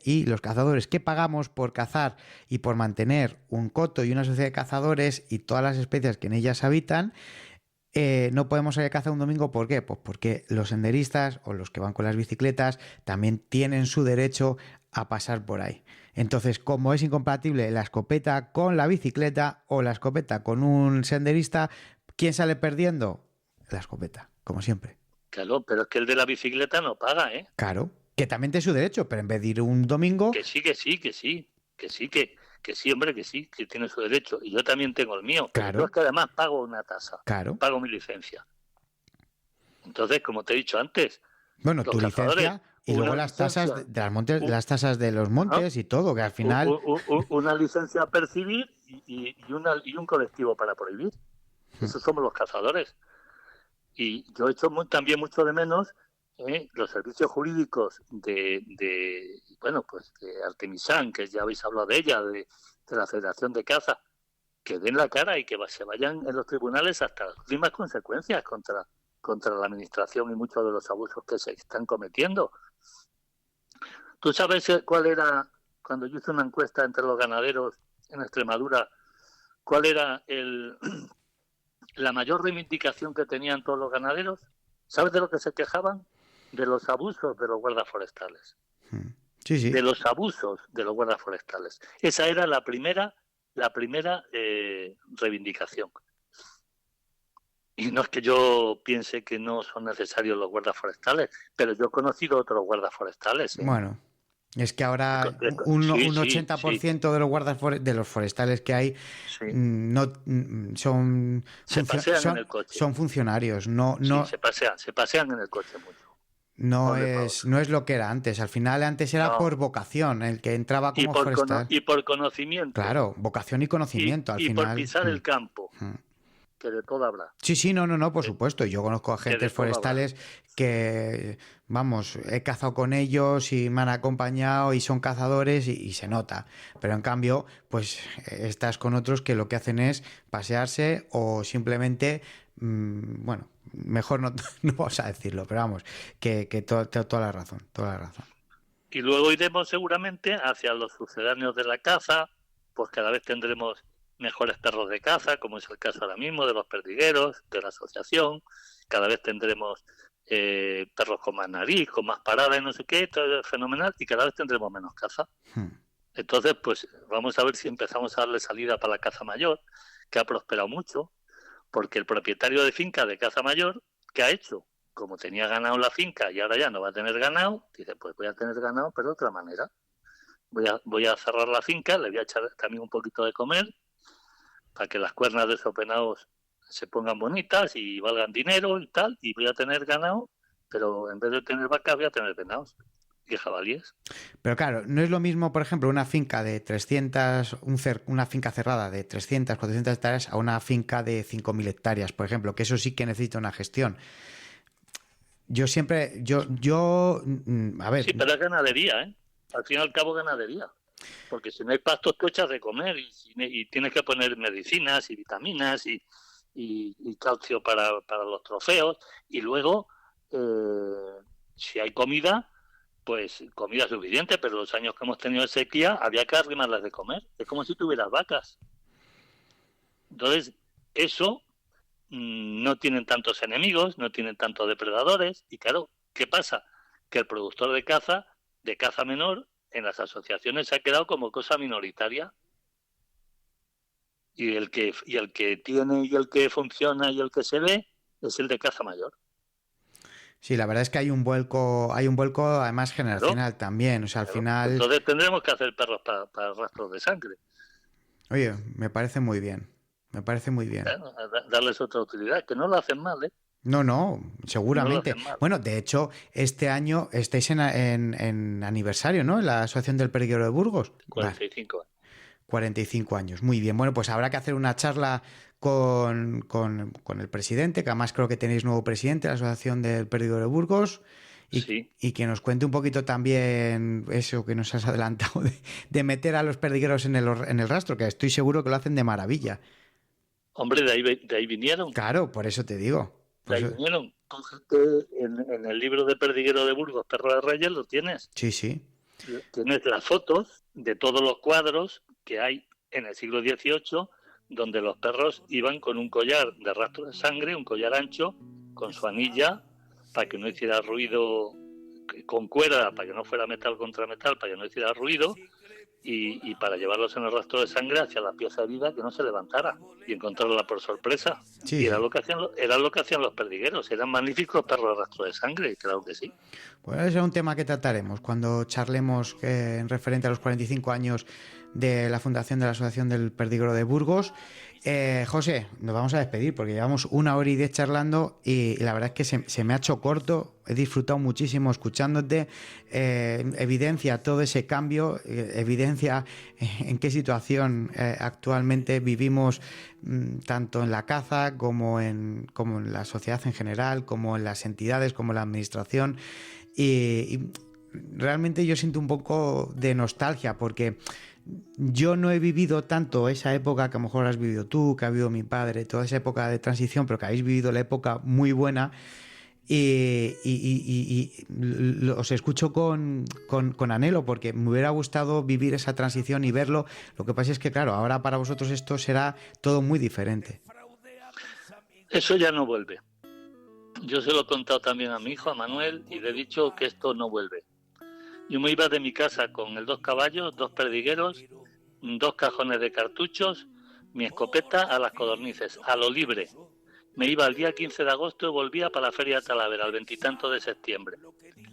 y los cazadores que pagamos por cazar y por mantener un coto y una sociedad de cazadores y todas las especies que en ellas habitan, no podemos salir a cazar un domingo. ¿Por qué? Pues porque los senderistas o los que van con las bicicletas también tienen su derecho a pasar por ahí. Entonces, como es incompatible la escopeta con la bicicleta o la escopeta con un senderista, ¿quién sale perdiendo? La escopeta, como siempre. Claro, pero es que el de la bicicleta no paga, ¿eh? Claro, que también tiene su derecho, pero en vez de ir un domingo... Que sí, hombre, que sí, que tiene su derecho. Y yo también tengo el mío. Claro. Yo es que además pago una tasa. Claro. Pago mi licencia. Entonces, como te he dicho antes... Bueno, tu licencia y luego las tasas de las montes, las tasas de los montes y todo, que al final... Una licencia a percibir y un colectivo para prohibir. Esos somos los cazadores. Y yo he hecho también mucho de menos los servicios jurídicos de Artemisán, que ya habéis hablado de ella, de la Federación de Caza, que den la cara y que se vayan en los tribunales hasta las últimas consecuencias contra la administración y muchos de los abusos que se están cometiendo. ¿Tú sabes cuál era, cuando yo hice una encuesta entre los ganaderos en Extremadura, cuál era la mayor reivindicación que tenían todos los ganaderos? ¿Sabes de lo que se quejaban? De los abusos de los guardas forestales. Sí. De los abusos de los guardas forestales. Esa era la primera reivindicación. Y no es que yo piense que no son necesarios los guardas forestales, pero yo he conocido otros guardas forestales. Bueno, es que ahora un 80% de los guardas de los forestales que hay no son funcionarios, se pasean en el coche mucho. No es lo que era antes. Al final antes era por vocación, el que entraba como forestal. Y por conocimiento. Claro, vocación y conocimiento al final. Y por pisar el campo. Que de todo habrá. Sí, no, por supuesto. Yo conozco agentes forestales que, vamos, he cazado con ellos y me han acompañado y son cazadores y se nota. Pero en cambio, pues estás con otros que lo que hacen es pasearse o simplemente, bueno, mejor no vamos a decirlo, pero vamos, que toda la razón. Y luego iremos seguramente hacia los sucedáneos de la caza, pues cada vez tendremos mejores perros de caza, como es el caso ahora mismo de los perdigueros, de la asociación. Cada vez tendremos perros con más nariz, con más parada y no sé qué, todo es fenomenal, y cada vez tendremos menos caza. Entonces, pues vamos a ver si empezamos a darle salida para la caza mayor, que ha prosperado mucho, porque el propietario de finca de caza mayor, ¿qué ha hecho? Como tenía ganado la finca y ahora ya no va a tener ganado, dice, pues voy a tener ganado, pero de otra manera. Voy a cerrar la finca, le voy a echar también un poquito de comer, para que las cuernas de esos venados se pongan bonitas y valgan dinero y tal, y voy a tener ganado, pero en vez de tener vacas voy a tener venados y jabalíes. Pero claro, no es lo mismo, por ejemplo, una finca de 300, una finca cerrada de 300, 400 hectáreas a una finca de 5.000 hectáreas, por ejemplo, que eso sí que necesita una gestión. Yo siempre, a ver... Sí, pero es ganadería, ¿eh? Al fin y al cabo ganadería. Porque si no hay pastos, tú echas de comer y tienes que poner medicinas y vitaminas y calcio para los trofeos. Y luego, si hay comida, pues comida suficiente, pero los años que hemos tenido de sequía había que arrimarlas de comer. Es como si tuvieras vacas. Entonces, eso no tienen tantos enemigos, no tienen tantos depredadores. Y claro, ¿qué pasa? Que el productor de caza menor, en las asociaciones se ha quedado como cosa minoritaria. Y el que tiene y el que funciona y el que se ve es el de caza mayor. Sí, la verdad es que hay un vuelco además generacional, ¿no? También, o sea, al final... Entonces tendremos que hacer perros para rastros de sangre. Oye, me parece muy bien. Darles otra utilidad, que no lo hacen mal, ¿eh? No, seguramente. No bueno, de hecho, este año estáis en aniversario, ¿no? En la Asociación del Perdiguero de Burgos. 45 años. 45 años, muy bien. Bueno, pues habrá que hacer una charla con el presidente, que además creo que tenéis nuevo presidente de la Asociación del Perdiguero de Burgos, y que nos cuente un poquito también eso que nos has adelantado de meter a los perdigueros en el rastro, que estoy seguro que lo hacen de maravilla. Hombre, de ahí vinieron. Claro, por eso te digo. De ahí vinieron. En el libro de Perdiguero de Burgos, Perro de Reyes, lo tienes. Sí. Tienes las fotos de todos los cuadros que hay en el siglo XVIII, donde los perros iban con un collar de rastro de sangre, un collar ancho, con su anilla, para que no hiciera ruido, con cuerda, para que no fuera metal contra metal, para que no hiciera ruido, y para llevarlos en el rastro de sangre hacia la pieza herida, que no se levantara y encontrarla por sorpresa. Sí. Y era lo que hacían los perdigueros. Eran magníficos perros de rastro de sangre, claro que sí. Pues ese es un tema que trataremos cuando charlemos en referente a los 45 años de la fundación de la Asociación del Perdiguero de Burgos. José, nos vamos a despedir porque llevamos 1 hora y 10 charlando y la verdad es que se me ha hecho corto. He disfrutado muchísimo escuchándote. Evidencia todo ese cambio, evidencia en qué situación actualmente vivimos, tanto en la caza como en la sociedad en general, como en las entidades, como en la administración. Y realmente yo siento un poco de nostalgia porque yo no he vivido tanto esa época que a lo mejor has vivido tú, que ha vivido mi padre, toda esa época de transición, pero que habéis vivido la época muy buena. Y os escucho con anhelo porque me hubiera gustado vivir esa transición y verlo. Lo que pasa es que, claro, ahora para vosotros esto será todo muy diferente. Eso ya no vuelve. Yo se lo he contado también a mi hijo, a Manuel, y le he dicho que esto no vuelve. Yo me iba de mi casa con el 2 caballos, 2 perdigueros, 2 cajones de cartuchos, mi escopeta a las codornices, a lo libre. Me iba el día 15 de agosto y volvía para la Feria de Talavera, el 20 y tanto de septiembre.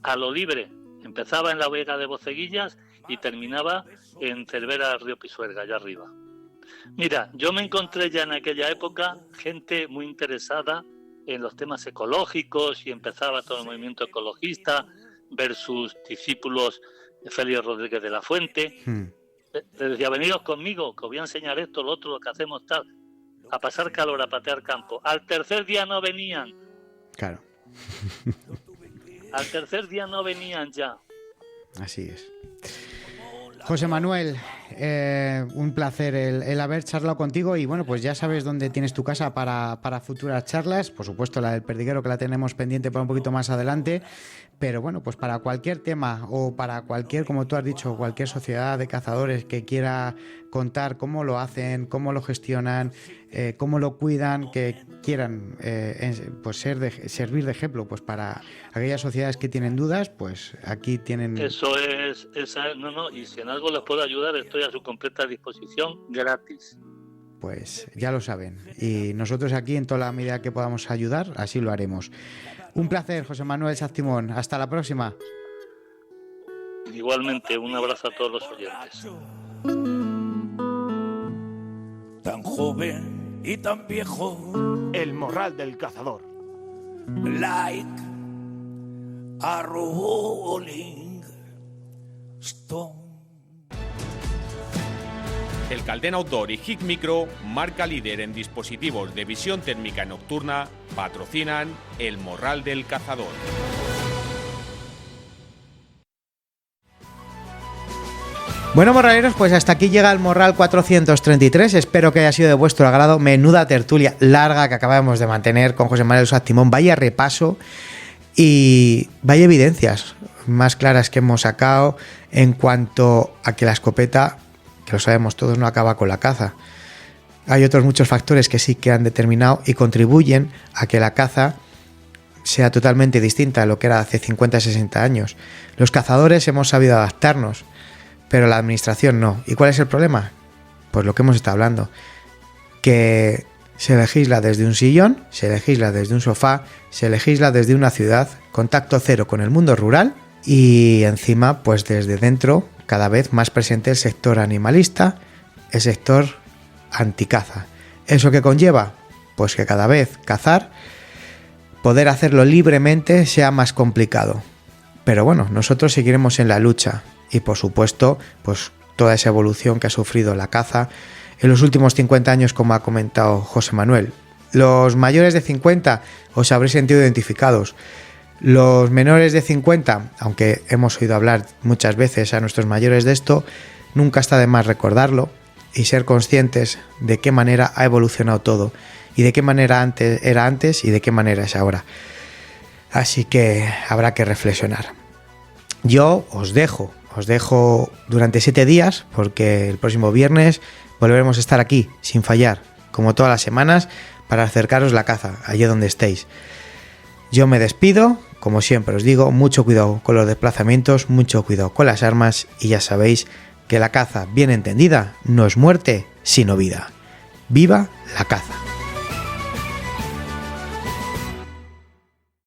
A lo libre. Empezaba en la Vega de Boceguillas y terminaba en Cervera, Río Pisuerga, allá arriba. Mira, yo me encontré ya en aquella época gente muy interesada en los temas ecológicos y empezaba todo el movimiento ecologista versus discípulos de Félix Rodríguez de la Fuente. Les decía, venidos conmigo, que os voy a enseñar esto, lo otro, lo que hacemos tal. A pasar calor, a patear campo. Al tercer día no venían. Claro. Al tercer día no venían ya. Así es. José Manuel, un placer el haber charlado contigo y bueno, pues ya sabes dónde tienes tu casa para futuras charlas, por supuesto la del Perdiguero que la tenemos pendiente para un poquito más adelante, pero bueno, pues para cualquier tema o para cualquier, como tú has dicho, cualquier sociedad de cazadores que quiera contar cómo lo hacen, cómo lo gestionan, cómo lo cuidan, que quieran pues servir de ejemplo pues para aquellas sociedades que tienen dudas, pues aquí tienen... Eso es, y si en algo les puedo ayudar, estoy a su completa disposición, gratis. Pues ya lo saben, y nosotros aquí en toda la medida que podamos ayudar, así lo haremos. Un placer, José Manuel Sanz-Timón, hasta la próxima. Igualmente, un abrazo a todos los oyentes. Tan joven y tan viejo, El Morral del Cazador. like a rolling stone. El Caldén Outdoor y HIC Micro, marca líder en dispositivos de visión térmica nocturna, patrocinan El Morral del Cazador. Bueno, morraleros, pues hasta aquí llega el Morral 433. Espero que haya sido de vuestro agrado. Menuda tertulia larga que acabamos de mantener con José Manuel Sanz-Timón. Vaya repaso y vaya evidencias más claras que hemos sacado en cuanto a que la escopeta, que lo sabemos todos, no acaba con la caza. Hay otros muchos factores que sí que han determinado y contribuyen a que la caza sea totalmente distinta a lo que era hace 50-60 años. Los cazadores hemos sabido adaptarnos, pero la administración no. ¿Y cuál es el problema? Pues lo que hemos estado hablando, que se legisla desde un sillón, se legisla desde un sofá, se legisla desde una ciudad, contacto cero con el mundo rural y encima pues desde dentro cada vez más presente el sector animalista, el sector anticaza. ¿Eso qué conlleva? Pues que cada vez cazar, poder hacerlo libremente sea más complicado. Pero bueno, nosotros seguiremos en la lucha. Y por supuesto, pues toda esa evolución que ha sufrido la caza en los últimos 50 años, como ha comentado José Manuel. Los mayores de 50 os habréis sentido identificados. Los menores de 50, aunque hemos oído hablar muchas veces a nuestros mayores de esto, nunca está de más recordarlo y ser conscientes de qué manera ha evolucionado todo y de qué manera era antes y de qué manera es ahora. Así que habrá que reflexionar. Yo os dejo durante 7 días porque el próximo viernes volveremos a estar aquí sin fallar, como todas las semanas, para acercaros la caza, allí donde estéis. Yo me despido, como siempre os digo, mucho cuidado con los desplazamientos, mucho cuidado con las armas y ya sabéis que la caza bien entendida no es muerte, sino vida. ¡Viva la caza!